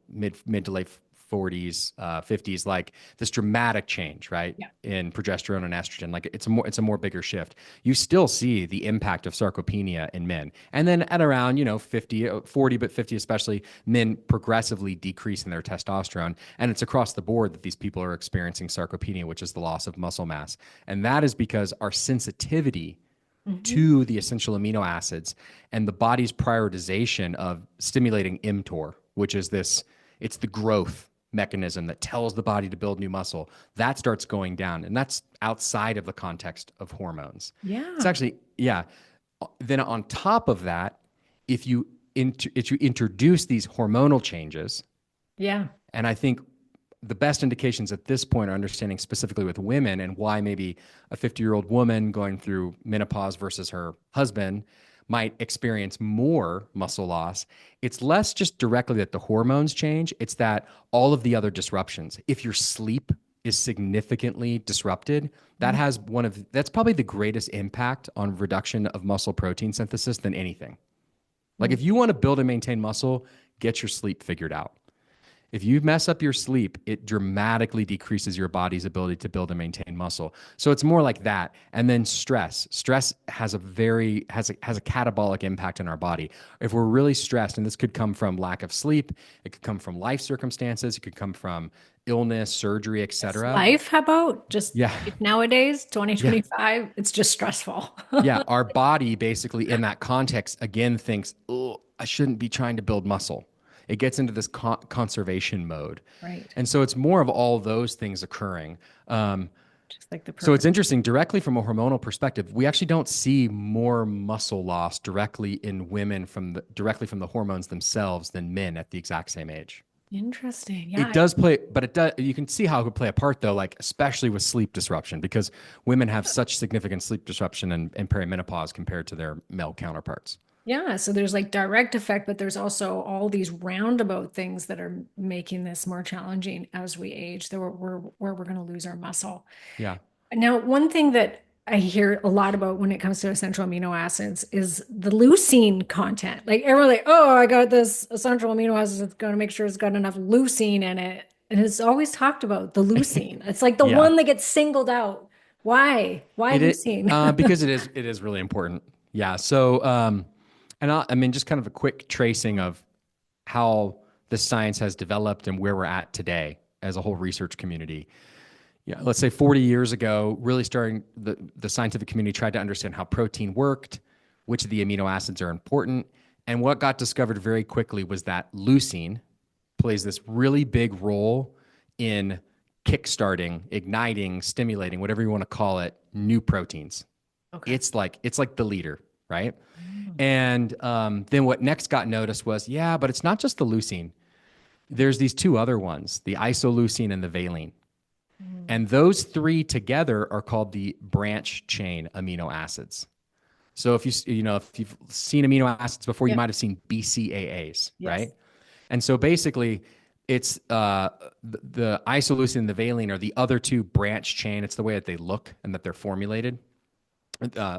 mid to late 40s, 50s, like this dramatic change, right? Yeah. In progesterone and estrogen, like it's a more bigger shift. You still see the impact of sarcopenia in men. And then at around, 50, 40, but 50 especially, men progressively decrease in their testosterone. And it's across the board that these people are experiencing sarcopenia, which is the loss of muscle mass. And that is because our sensitivity Hmm. to the essential amino acids and the body's prioritization of stimulating mTOR, which is it's the growth mechanism that tells the body to build new muscle. That starts going down. And that's outside of the context of hormones. It's Yeah. actually, yeah. Then on top of that, if you introduce these hormonal changes, Yeah. and I think the best indications at this point are understanding specifically with women and why maybe a 50-year-old woman going through menopause versus her husband might experience more muscle loss. It's less just directly that the hormones change, it's that all of the other disruptions. If your sleep is significantly disrupted, that's probably the greatest impact on reduction of muscle protein synthesis than anything. Like Mhm. if you want to build and maintain muscle, get your sleep figured out. If you mess up your sleep, it dramatically decreases your body's ability to build and maintain muscle. So it's more like that. And then stress. Stress has a catabolic impact on our body. If we're really stressed, and this could come from lack of sleep, it could come from life circumstances, it could come from illness, surgery, It's etc. life, how about just Yeah. life nowadays, Yeah. 2025? It's just stressful. Yeah, our body basically in that context again thinks, "Oh, I shouldn't be trying to build muscle." It gets into this conservation mode. Right. And so it's more of all those things occurring. Just like the So it's perfect. interesting, directly from a hormonal perspective, we actually don't see more muscle loss directly in women directly from the hormones themselves than men at the exact same age. Interesting. It Yeah. does play, but it does. You can see how it could play a part, though, like especially with sleep disruption, because women have such significant sleep disruption in perimenopause compared to their male counterparts. Yeah. So there's like direct effect, but there's also all these roundabout things that are making this more challenging as we age, that where we're going to lose our muscle. Yeah, Now, one thing that I hear a lot about when it comes to essential amino acids is the leucine content. Like everyone's like, oh, I got this essential amino acid. It's going to make sure it's got enough leucine in it. And it's always talked about the leucine. It's like the yeah. one that gets singled out. Why? Why leucine? Because it is really important. Yeah. So, I mean, just kind of a quick tracing of how the science has developed and where we're at today as a whole research community. Yeah, let's say 40 years ago, really starting the scientific community tried to understand how protein worked, which of the amino acids are important. And what got discovered very quickly was that leucine plays this really big role in kickstarting, igniting, stimulating, whatever you want to call it, new proteins. Okay. It's like the leader, right? And then what next got noticed was, yeah, but it's not just the leucine. There's these two other ones, the isoleucine and the valine. Mm. And those three together are called the branch chain amino acids. So if you've seen amino acids before, you Yep. might have seen BCAAs, Yes. right? And so basically, it's the isoleucine and the valine are the other two branch chain. It's the way that they look and that they're formulated,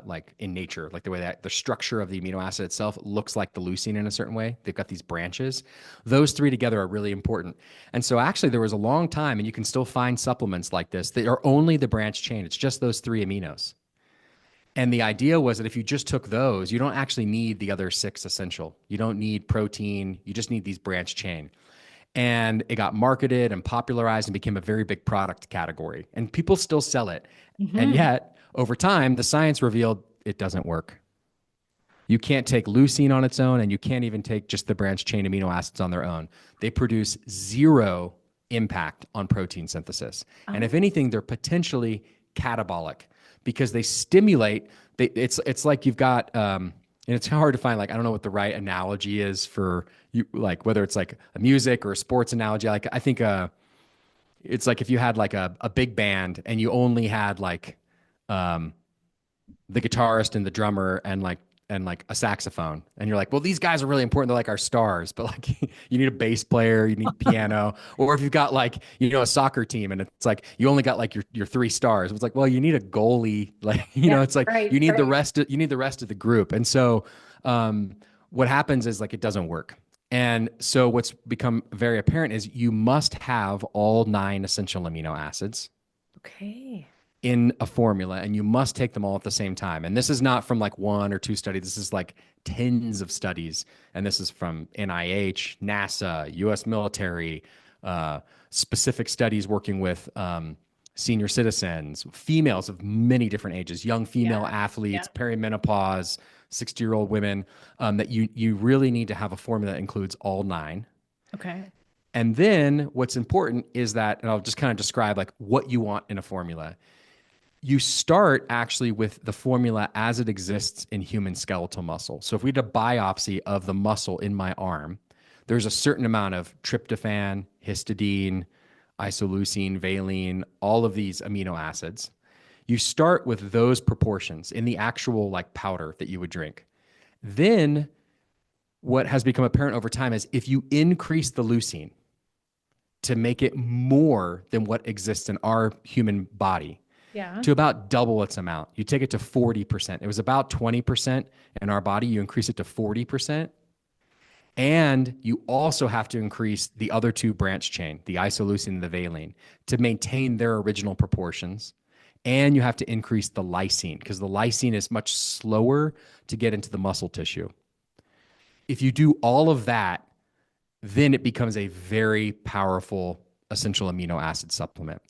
like in nature, like the way that the structure of the amino acid itself looks like the leucine in a certain way. They've got these branches. Those three together are really important. And so actually there was a long time, and you can still find supplements like this that are only the branch chain. It's just those three aminos. And the idea was that if you just took those, you don't actually need the other six essential. You don't need protein. You just need these branch chain. And it got marketed and popularized and became a very big product category. And people still sell it. And Hmm. yet, over time, the science revealed it doesn't work. You can't take leucine on its own, and you can't even take just the branch chain amino acids on their own. They produce zero impact on protein synthesis. And if Oh, anything, they're potentially catabolic because they stimulate. It's like you've got, and it's hard to find. Like I don't know what the right analogy is for you, like whether it's like a music or a sports analogy. Like I think it's like if you had like a big band and you only had like um, the guitarist and the drummer and like a saxophone, and you're like, well, these guys are really important, they're like our stars, but like you need a bass player, you need piano. Or if you've got like a soccer team and it's like you only got like your three stars, it's like, well, you need a goalie, like yeah. it's like Right. you need the Right. rest of the group. And so um, what happens is like it doesn't work. And so what's become very apparent is you must have all 9 essential amino acids Okay. in a formula, and you must take them all at the same time. And this is not from like 1 or 2 studies. This is like tens of studies. And this is from NIH, NASA, US military, specific studies working with senior citizens, females of many different ages, young female Yeah. athletes, Yeah. perimenopause, 60-year-old women, that you really need to have a formula that includes all 9. Okay. And then what's important is that, and I'll just kind of describe like what you want in a formula. You start actually with the formula as it exists in human skeletal muscle. So if we did a biopsy of the muscle in my arm, there's a certain amount of tryptophan, histidine, isoleucine, valine, all of these amino acids. You start with those proportions in the actual like powder that you would drink. Then what has become apparent over time is if you increase the leucine to make it more than what exists in our human body, Yeah. to about double its amount. You take it to 40%. It was about 20% in our body. You increase it to 40%. And you also have to increase the other 2 branch chain, the isoleucine and the valine, to maintain their original proportions. And you have to increase the lysine because the lysine is much slower to get into the muscle tissue. If you do all of that, then it becomes a very powerful essential amino acid supplement.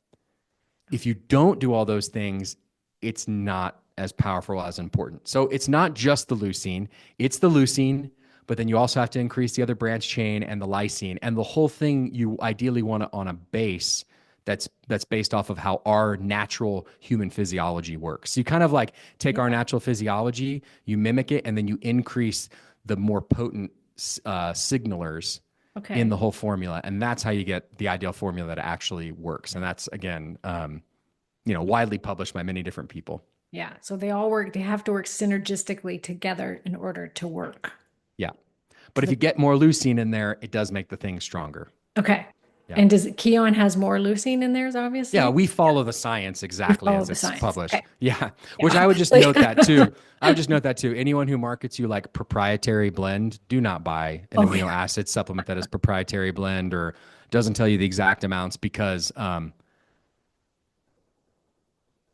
If you don't do all those things, it's not as powerful as important. So it's not just the leucine, it's the leucine, but then you also have to increase the other branch chain and the lysine. And the whole thing you ideally want to on a base that's based off of how our natural human physiology works. So you kind of like take our Yeah. natural physiology, you mimic it, and then you increase the more potent signalers in Okay. the whole formula, and that's how you get the ideal formula that actually works. And that's again, widely published by many different people. Yeah. So they all work, they have to work synergistically together in order to work. Yeah, but To if the you get more leucine in there, it does make the thing stronger. Okay. Yeah, And does Kion has more leucine in theirs, yeah, obviously? we follow the science We exactly follow as the it's science. published. Okay. Yeah, Yeah, which I would just obviously. note that too. I would just note that too. Anyone who markets you like proprietary blend, do not buy an Oh, amino yeah. acid supplement that is proprietary blend or doesn't tell you the exact amounts because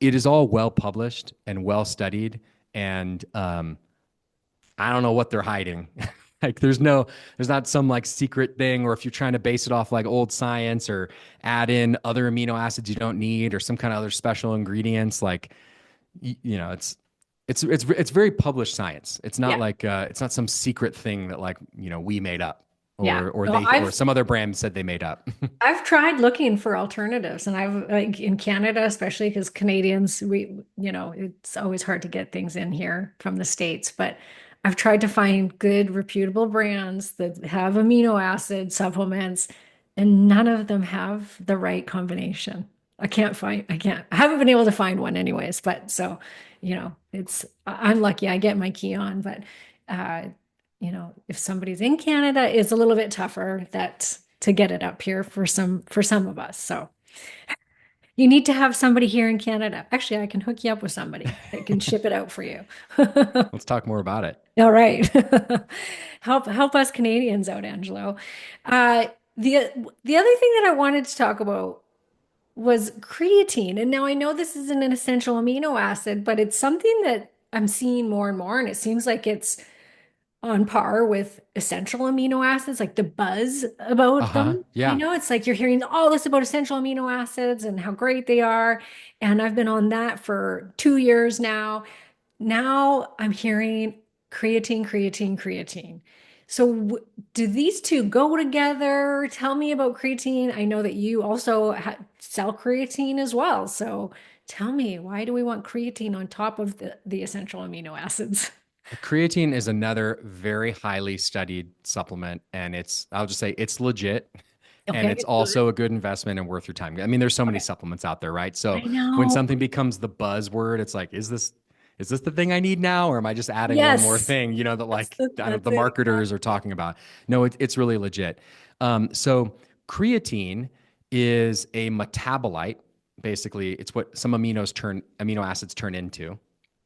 it is all well published and well studied, and I don't know what they're hiding. Like there's not some like secret thing, or if you're trying to base it off like old science or add in other amino acids you don't need or some kind of other special ingredients, like it's very published science. It's not Yeah. like it's not some secret thing that like we made up Yeah. or Well, they or some other brand said they made up. I've tried looking for alternatives, and I've like in Canada, especially because Canadians, it's always hard to get things in here from the States, but I've tried to find good, reputable brands that have amino acid supplements, and none of them have the right combination. I haven't been able to find one anyways, but so, I'm lucky I get my Kion, but uh, if somebody's in Canada, it's a little bit tougher that to get it up here for some of us. So you need to have somebody here in Canada. Actually, I can hook you up with somebody that can ship it out for you. Let's talk more about it. All right. Help us Canadians out, Angelo. Uh, the the other thing that I wanted to talk about was creatine. And now I know this isn't an essential amino acid, but it's something that I'm seeing more and more, and it seems like it's on par with essential amino acids, like the buzz about Uh-huh. them. Yeah. It's like you're hearing all this about essential amino acids and how great they are. And I've been on that for 2 years now. Now I'm hearing creatine, creatine, creatine. So, do these two go together? Tell me about creatine. I know that you also sell creatine as well. So, tell me, why do we want creatine on top of the essential amino acids? Creatine is another very highly studied supplement, and I'll just say it's legit, and it's Okay, good. also a good investment and worth your time. I mean, there's so many Okay. supplements out there, right? I So when know. something becomes the buzzword, it's like, is this the thing I need now, or am I just adding one more Yes, thing, that like I don't, that's the it. marketers are talking about? No, it's really legit. So creatine is a metabolite. Basically, it's what some amino acids turn into.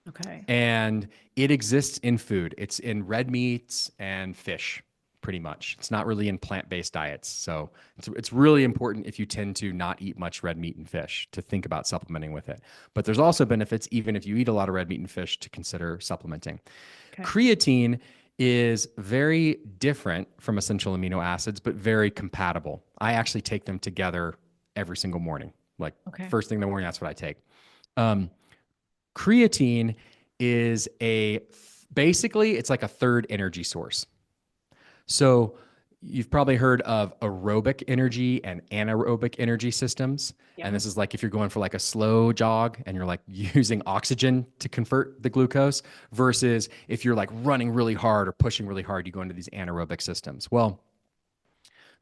Okay. And it exists in food. It's in red meats and fish, pretty much. It's not really in plant-based diets. So it's really important if you tend to not eat much red meat and fish to think about supplementing with it. But there's also benefits, even if you eat a lot of red meat and fish, to consider supplementing. Okay. Creatine is very different from essential amino acids, but very compatible. I actually take them together every single morning. Like Okay. first thing in the morning, that's what I take. Um, Creatine is a basically it's like a third energy source. So you've probably heard of aerobic energy and anaerobic energy systems. And Yeah. this is like if you're going for like a slow jog and you're like using oxygen to convert the glucose versus if you're like running really hard or pushing really hard, you go into these anaerobic systems. Well,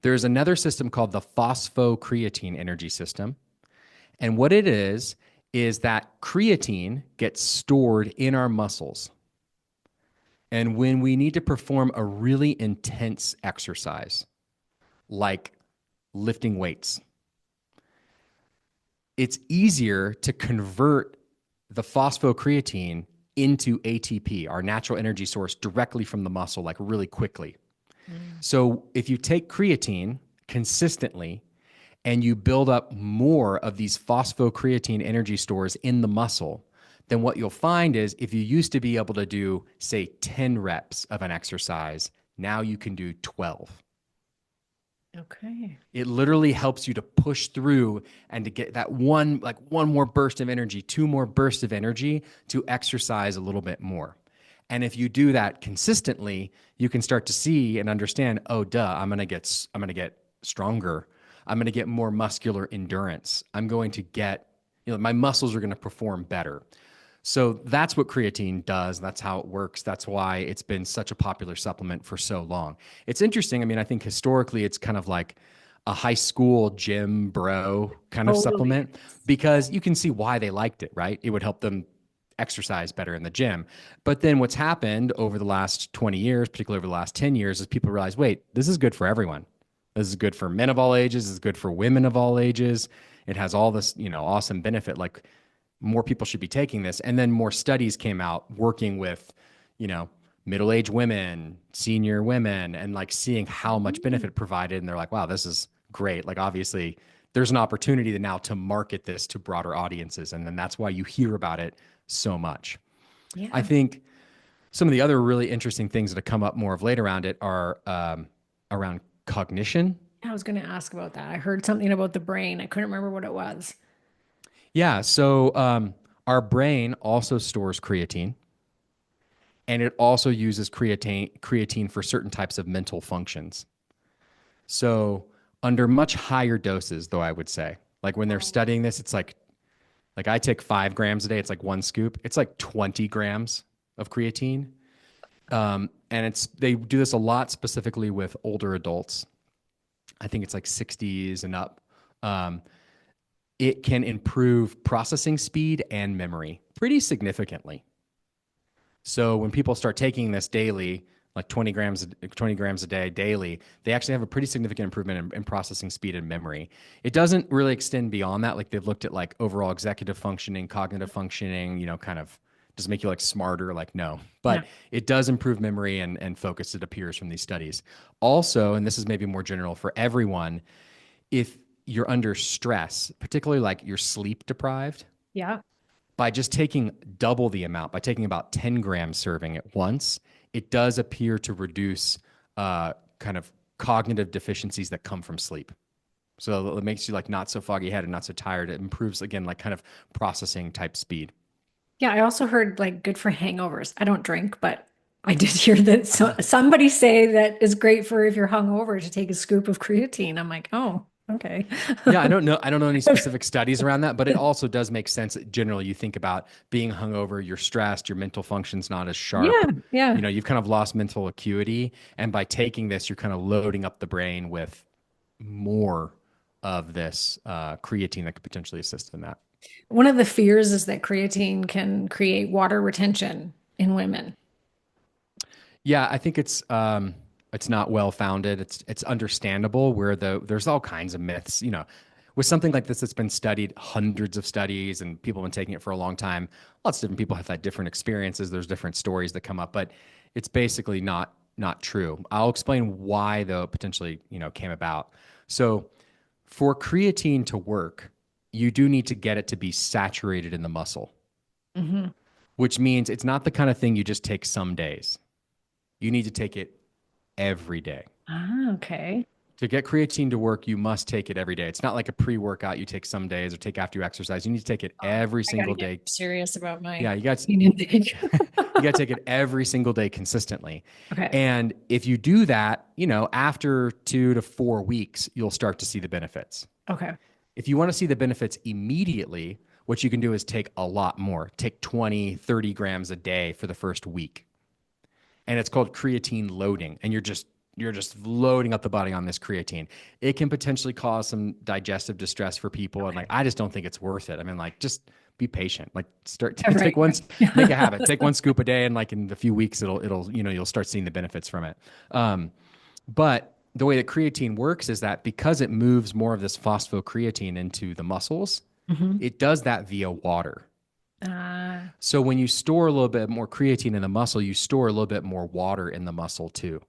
there's another system called the phosphocreatine energy system. And what it is that creatine gets stored in our muscles. And when we need to perform a really intense exercise, like lifting weights, it's easier to convert the phosphocreatine into ATP, our natural energy source, directly from the muscle, like really quickly. Mm. So if you take creatine consistently and you build up more of these phosphocreatine energy stores in the muscle, then what you'll find is if you used to be able to do, say, 10 reps of an exercise, now you can do 12. Okay. It literally helps you to push through and to get that one, like one more burst of energy, two more bursts of energy to exercise a little bit more. And if you do that consistently, you can start to see and understand, oh, duh, I'm going to get stronger. I'm going to get more muscular endurance. I'm going to get, my muscles are going to perform better. So that's what creatine does. That's how it works. That's why it's been such a popular supplement for so long. It's interesting. I mean, I think historically it's kind of like a high school gym bro kind of Totally. supplement because you can see why they liked it, right? It would help them exercise better in the gym. But then what's happened over the last 20 years, particularly over the last 10 years, is people realize, wait, this is good for everyone. This is good for men of all ages. This is good for women of all ages. It has all this, awesome benefit. Like more people should be taking this. And then more studies came out working with, you know, middle-aged women, senior women, and like seeing how much Mm. benefit it provided. And they're like, wow, this is great. Like obviously there's an opportunity now to market this to broader audiences. And then that's why you hear about it so much. I Yeah. think some of the other really interesting things that have come up more of late around it are around cognition. I was going to ask about that. I heard something about the brain. I couldn't remember what it was. Yeah. So our brain also stores creatine. And it also uses creatine for certain types of mental functions. So under much higher doses, though, I would say, like when they're studying this, it's like I take 5 grams a day. It's like one scoop. It's like 20 grams of creatine, and they do this a lot specifically with older adults. I think it's like 60s and up. Um, it can improve processing speed and memory pretty significantly. So when people start taking this daily, like 20 grams a day daily, they actually have a pretty significant improvement in processing speed and memory. It doesn't really extend beyond that. Like they've looked at like overall executive functioning, cognitive functioning, kind of does it make you like smarter? Like no, No. but it does improve memory and focus. It appears from these studies. Also, and this is maybe more general for everyone, if you're under stress, particularly like you're sleep deprived, Yeah. by just taking double the amount, by taking about 10 grams serving at once, it does appear to reduce kind of cognitive deficiencies that come from sleep. So it makes you like not so foggy headed, not so tired. It improves again, like kind of processing type speed. Yeah. I also heard like good for hangovers. I don't drink, but I did hear that Uh-huh. somebody say that is great for if you're hungover to take a scoop of creatine. I'm like, oh, okay. Yeah, I don't know. I don't know any specific studies around that, but it also does make sense that generally you think about being hungover, you're stressed, your mental function's not as Yeah. sharp. Yeah. You've kind of lost mental acuity. And by taking this, you're kind of loading up the brain with more of this creatine that could potentially assist in that. One of the fears is that creatine can create water retention in women. Yeah, I think it's not well founded. It's understandable where there's all kinds of myths. with something like this that's been studied, hundreds of studies, and people have been taking it for a long time. Lots of different people have had different experiences. There's different stories that come up, but it's basically not true. I'll explain why though it potentially, came about. So for creatine to work, you do need to get it to be saturated in the muscle, Hmm. which means it's not the kind of thing you just take some days. You need to take it every day. Ah, okay. To get creatine to work, you must take it every day. It's not like a pre-workout you take some days or take after you exercise. You need to take it Oh, every I got to single get day. serious about my Yeah, eating intake. you got to take it every single day consistently. Okay. And if you do that, after 2 to 4 weeks, you'll start to see the benefits. Okay. If you want to see the benefits immediately, what you can do is take a lot more. Take 20, 30 grams a day for the first week. And it's called creatine loading. And you're just loading up the body on this creatine. It can potentially cause some digestive distress for people. And like, Okay. I just don't think it's worth it. I mean, like, just be patient. Like, start All take right. one, make a Yeah. habit. Take one scoop a day, and like in a few weeks, you'll start seeing the benefits from it. But the way that creatine works is that because it moves more of this phosphocreatine into the muscles, Hmm. it does that via water. Uh, So when you store a little bit more creatine in the muscle, you store a little bit more water in the muscle too.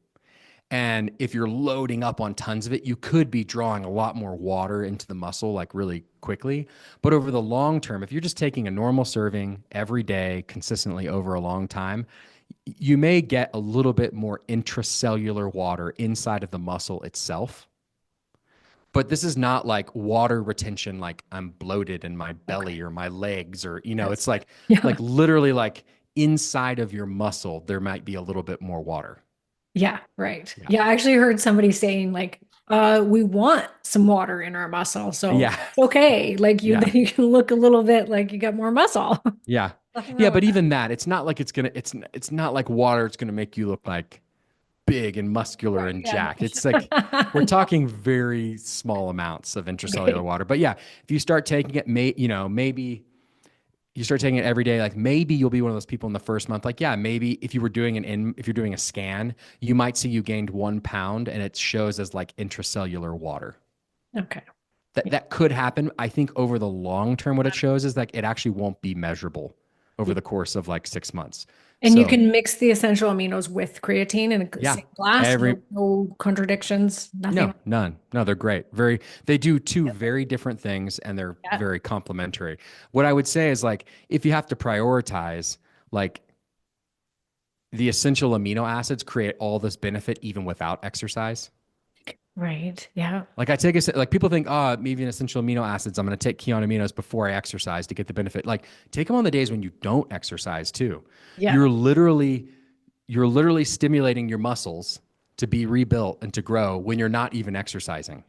And if you're loading up on tons of it, you could be drawing a lot more water into the muscle like really quickly. But over the long term, if you're just taking a normal serving every day consistently over a long time, you may get a little bit more intracellular water inside of the muscle itself. But this is not like water retention, like I'm bloated in my okay. belly or my legs, or Yes. it's like Yeah. literally like inside of your muscle, there might be a little bit more water. Yeah. Right. Yeah. Yeah. I actually heard somebody saying like, we want some water in our muscle, so Yeah. it's okay. Like you, Yeah. then you can look a little bit like you got more muscle. Yeah. Nothing Yeah, wrong with but that. even that, it's not like it's not like water, it's gonna make you look like big and muscular Right. and Yeah. jacked. It's like we're No. talking very small amounts of intracellular Okay. water. But yeah, if you start taking it, maybe you start taking it every day, like maybe you'll be one of those people in the first month. Like, yeah, maybe if you're doing a scan, you might see you gained 1 pound and it shows as like intracellular water. Okay. That could happen. I think over the long term, what it shows is like it actually won't be measurable over Yeah. the course of like 6 months. And you So can mix the essential aminos with creatine in a yeah, same glass. every No contradictions. Nothing. no, none. No, they're great. They do two very different things and they're Yeah. very complementary. What I would say is like, if you have to prioritize, like the essential amino acids create all this benefit even without exercise. Right. Yeah. Like like people think, oh, maybe an essential amino acids, I'm going to take Kion aminos before I exercise to get the benefit. Like take them on the days when you don't exercise too. Yeah. You're literally, you're literally stimulating your muscles to be rebuilt and to grow when you're not even exercising.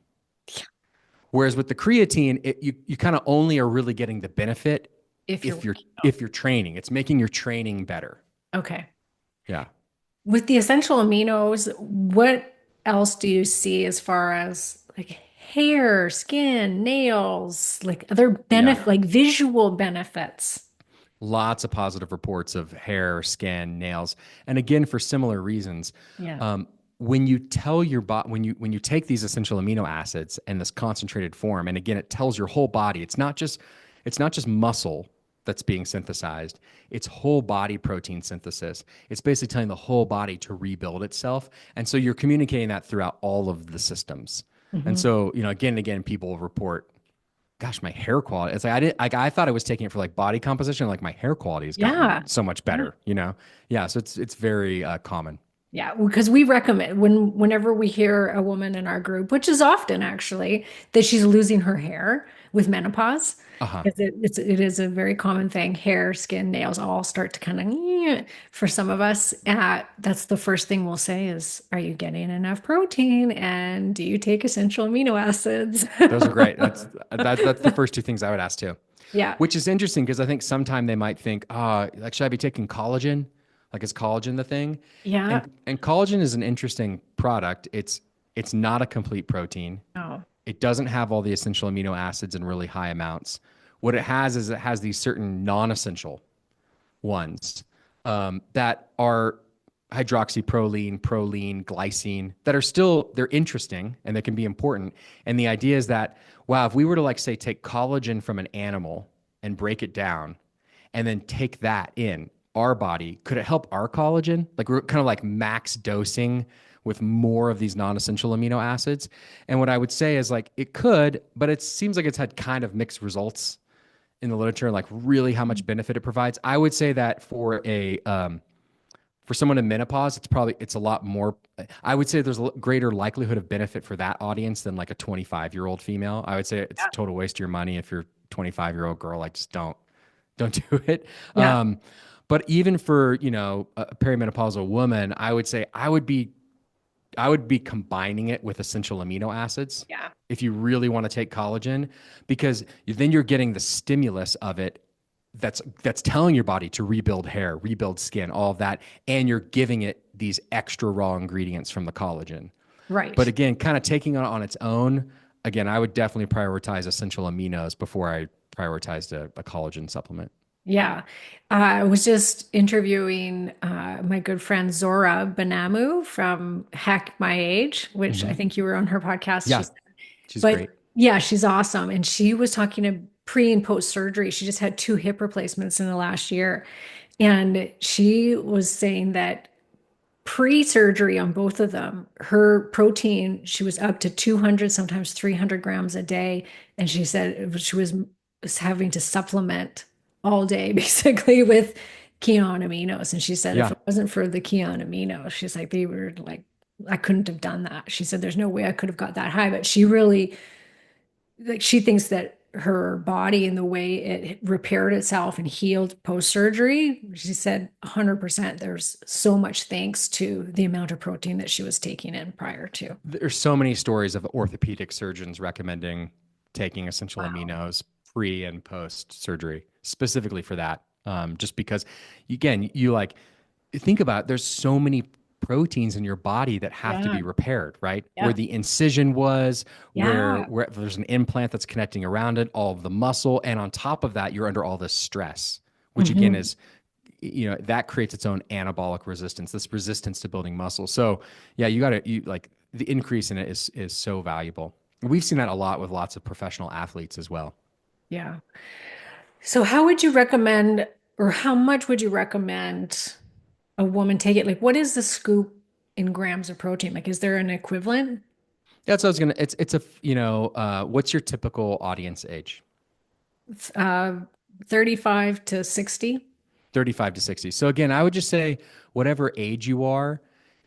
Whereas with the creatine, you kind of only are really getting the benefit If you're if you're working out. if you're training. It's making your training better. Okay. Yeah. With the essential aminos, what else do you see as far as like hair, skin, nails, like other Yeah. like visual benefits? Lots of positive reports of hair, skin, nails, and again for similar reasons. Yeah. Um, when you tell your body, when you take these essential amino acids in this concentrated form, and again, it tells your whole body. It's not just muscle that's being synthesized. It's whole body protein synthesis. It's basically telling the whole body to rebuild itself, and so you're communicating that throughout all of the systems. And Hmm. so, again and again, people report, gosh, my hair quality. It's like I thought I was taking it for like body composition. Like my hair quality has gotten Yeah. so much Yeah. better. Yeah. So it's very common. Yeah, because we recommend whenever we hear a woman in our group, which is often actually, that she's losing her hair with menopause, Uh huh. because it is a very common thing. Hair, skin, nails all start to kind of for some of us. That's the first thing we'll say is, "Are you getting enough protein? And do you take essential amino acids?" Those are great. That's the first two things I would ask too. Yeah, Which is interesting because I think sometime they might think, like should I be taking collagen? Like is collagen the thing? yeah. And collagen is an interesting product. It's not a complete protein. Oh, It doesn't have all the essential amino acids in really high amounts. What it has is it has these certain non-essential ones that are hydroxyproline, proline, glycine that are still, they're interesting and they can be important. And the idea is that, wow, if we were to like say take collagen from an animal and break it down and then take that in our body, could it help our collagen? Like we're kind of like max dosing with more of these non-essential amino acids. And what I would say is like it could, but it seems like it's had kind of mixed results in the literature, like really how much benefit it provides. I would say that for someone in menopause, it's a lot more. I would say there's a greater likelihood of benefit for that audience than like a 25-year-old female. I would say it's a total waste of your money if you're a 25-year-old girl. Like just don't do it. Yeah. But even for a perimenopausal woman, I would say I would be combining it with essential amino acids Yeah. if you really want to take collagen, because then you're getting the stimulus of it that's telling your body to rebuild hair, rebuild skin, all of that, and you're giving it these extra raw ingredients from the collagen. But Right. again, kind of taking it on its own, again, I would definitely prioritize essential aminos before I prioritized a collagen supplement. Yeah. I was just interviewing my good friend Zora Banamu from Hack My Age, which I Hmm. think you were on her podcast. Yeah, she's But great. yeah, she's awesome. And she was talking to pre and post surgery. She just had two hip replacements in the last year. And she was saying that pre-surgery on both of them, her protein, she was up to 200, sometimes 300 grams a day. And she said she was having to supplement all day basically with Kion aminos. And she said if Yeah. it wasn't for the Kion aminos, she's like, they were like, I couldn't have done that. She said there's no way I could have got that high. But she really, like, she thinks that her body and the way it repaired itself and healed post-surgery, she said 100% there's so much thanks to the amount of protein that she was taking in prior to. There's so many stories of orthopedic surgeons recommending taking essential Wow. aminos pre and post surgery, specifically for that. Just because, again, you like think about it, there's so many proteins in your body that have to Yeah. be repaired, right? Where Yeah. the incision was, where Yeah. where there's an implant that's connecting around it, all of the muscle, and on top of that, you're under all this stress, which again Mhm. is that creates its own anabolic resistance, this resistance to building muscle. So yeah, you like the increase in it is so valuable. We've seen that a lot with lots of professional athletes as well. Yeah. So how would you recommend, or how much would you recommend a woman take it? Like, what is the scoop in grams of protein? Like, is there an equivalent? That's what I was gonna. It's a what's your typical audience age? Uh, 35 to 60? 35 to 60. So again, I would just say whatever age you are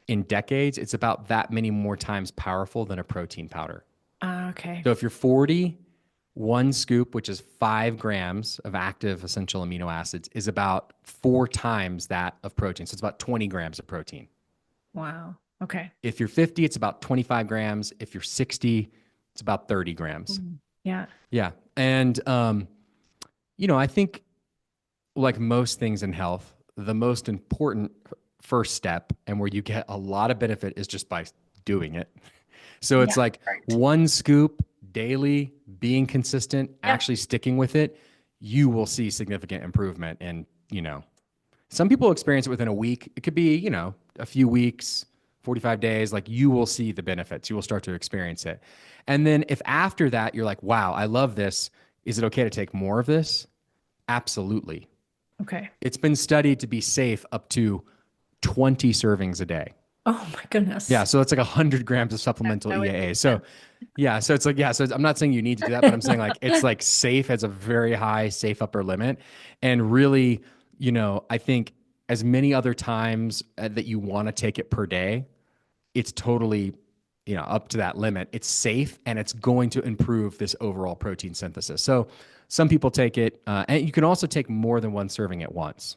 in decades, it's about that many more times powerful than a protein powder. Okay. So if you're 40, one scoop, which is 5 grams of active essential amino acids, is about 4 times that of protein. So it's about 20 grams of protein. Wow. Okay. If you're 50, it's about 25 grams. If you're 60, it's about 30 grams. Mm. Yeah. Yeah. And, I think like most things in health, the most important first step and where you get a lot of benefit is just by doing it. So it's Yeah. like Right. one scoop daily, being consistent, Yep. actually sticking with it, you will see significant improvement. And, some people experience it within a week. It could be, a few weeks, 45 days. Like you will see the benefits. You will start to experience it. And then if after that you're like, wow, I love this. Is it okay to take more of this? Absolutely. Okay. It's been studied to be safe up to 20 servings a day. Oh my Yeah, goodness. so it's like 100 grams of supplemental That would make EAA. So, sense. yeah, so it's like, yeah, so I'm not saying you need to do that, but I'm saying like it's like safe as a very high safe upper limit. And really, I think as many other times that you want to take it per day, it's totally, up to that limit. It's safe and it's going to improve this overall protein synthesis. So, some people take it, and you can also take more than one serving at once.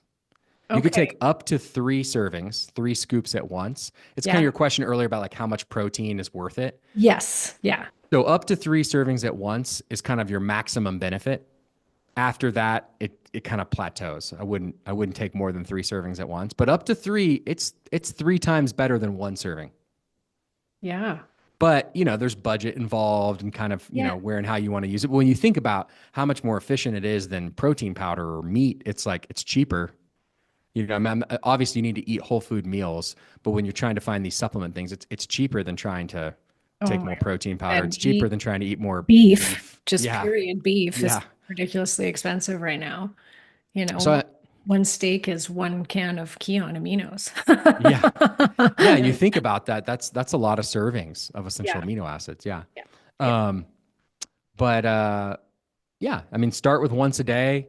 You could take Okay. up to 3 servings, 3 scoops at once. It's kind of Yeah. your question earlier about like how much protein is worth it. Yes. Yeah. So up to 3 servings at once is kind of your maximum benefit. After that, it kind of plateaus. I wouldn't take more than 3 servings at once, but up to three, it's 3 times better than one serving. Yeah. But there's budget involved and kind of Yeah. where and how you want to use it. But when you think about how much more efficient it is than protein powder or meat, it's like it's cheaper. Obviously you need to eat whole food meals, but when you're trying to find these supplement things, it's cheaper than trying to Oh take my more protein powder. God. It's cheaper than trying to eat more Beef, beef. just Yeah. period beef is Yeah. ridiculously expensive right now. You So know, one steak is one can of Kion aminos. yeah. Yeah, and you think about that, that's a lot of servings of essential Yeah, amino acids. Yeah. yeah, yeah, Um, but yeah, I mean, start with once a day.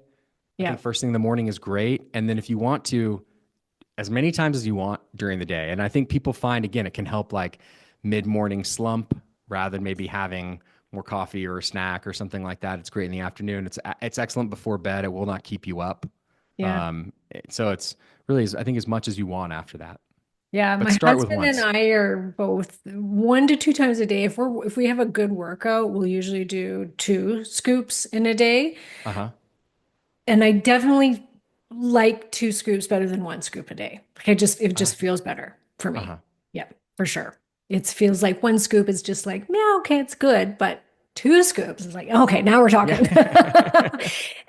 I yeah, think first thing in the morning is great. And then if you want to, as many times as you want during the day. And I think people find, again, it can help like mid-morning slump rather than maybe having more coffee or a snack or something like that. It's great in the afternoon. It's excellent before bed. It will not keep you up. yeah. So it's really, I think, as much as you want after that. Yeah, But my start with husband and once. I are both 1 to 2 times a day. If we have a good workout, we'll usually do 2 scoops in a day. Uh-huh. And I definitely like 2 scoops better than 1 scoop a day. Like it Uh, just feels better for me. uh-huh. Yep, for sure. It feels like 1 scoop is just like, yeah, okay, it's good, but 2 scoops is like, okay, now we're Yeah. talking.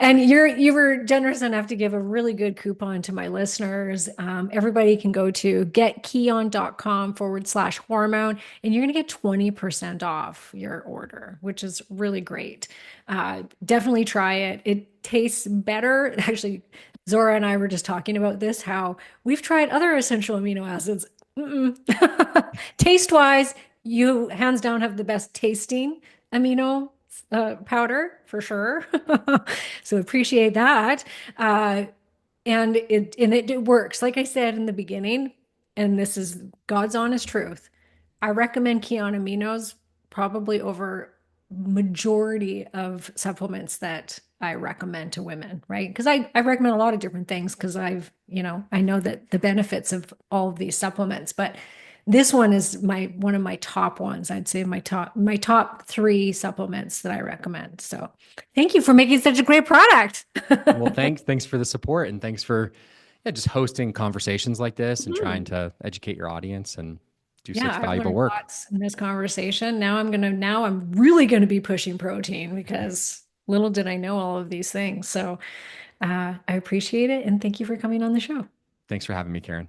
And you were generous enough to give a really good coupon to my listeners. Everybody can go to getkeyon.com/hormone, and you're going to get 20% off your order, which is really great. Definitely try it. It tastes better. Actually, Zora and I were just talking about this, how we've tried other essential amino acids. Taste wise, you hands down have the best tasting amino powder for sure. So appreciate that. Uh, and it works. Like I said in the beginning, and this is God's honest truth. I recommend Kion aminos probably over majority of supplements that I recommend to women, right? Because I recommend a lot of different things because I know that the benefits of all of these supplements, but this one is my one of my top ones. I'd say my top three supplements that I recommend. So thank you for making such a great product. Well, thanks for the support and thanks for just hosting conversations like this and trying Mhm. to educate your audience and do Yeah, such I've valuable learned work. lots in this conversation. Now I'm really gonna be pushing protein because little did I know all of these things. So I appreciate it and thank you for coming on the show. Thanks for having me, Karen.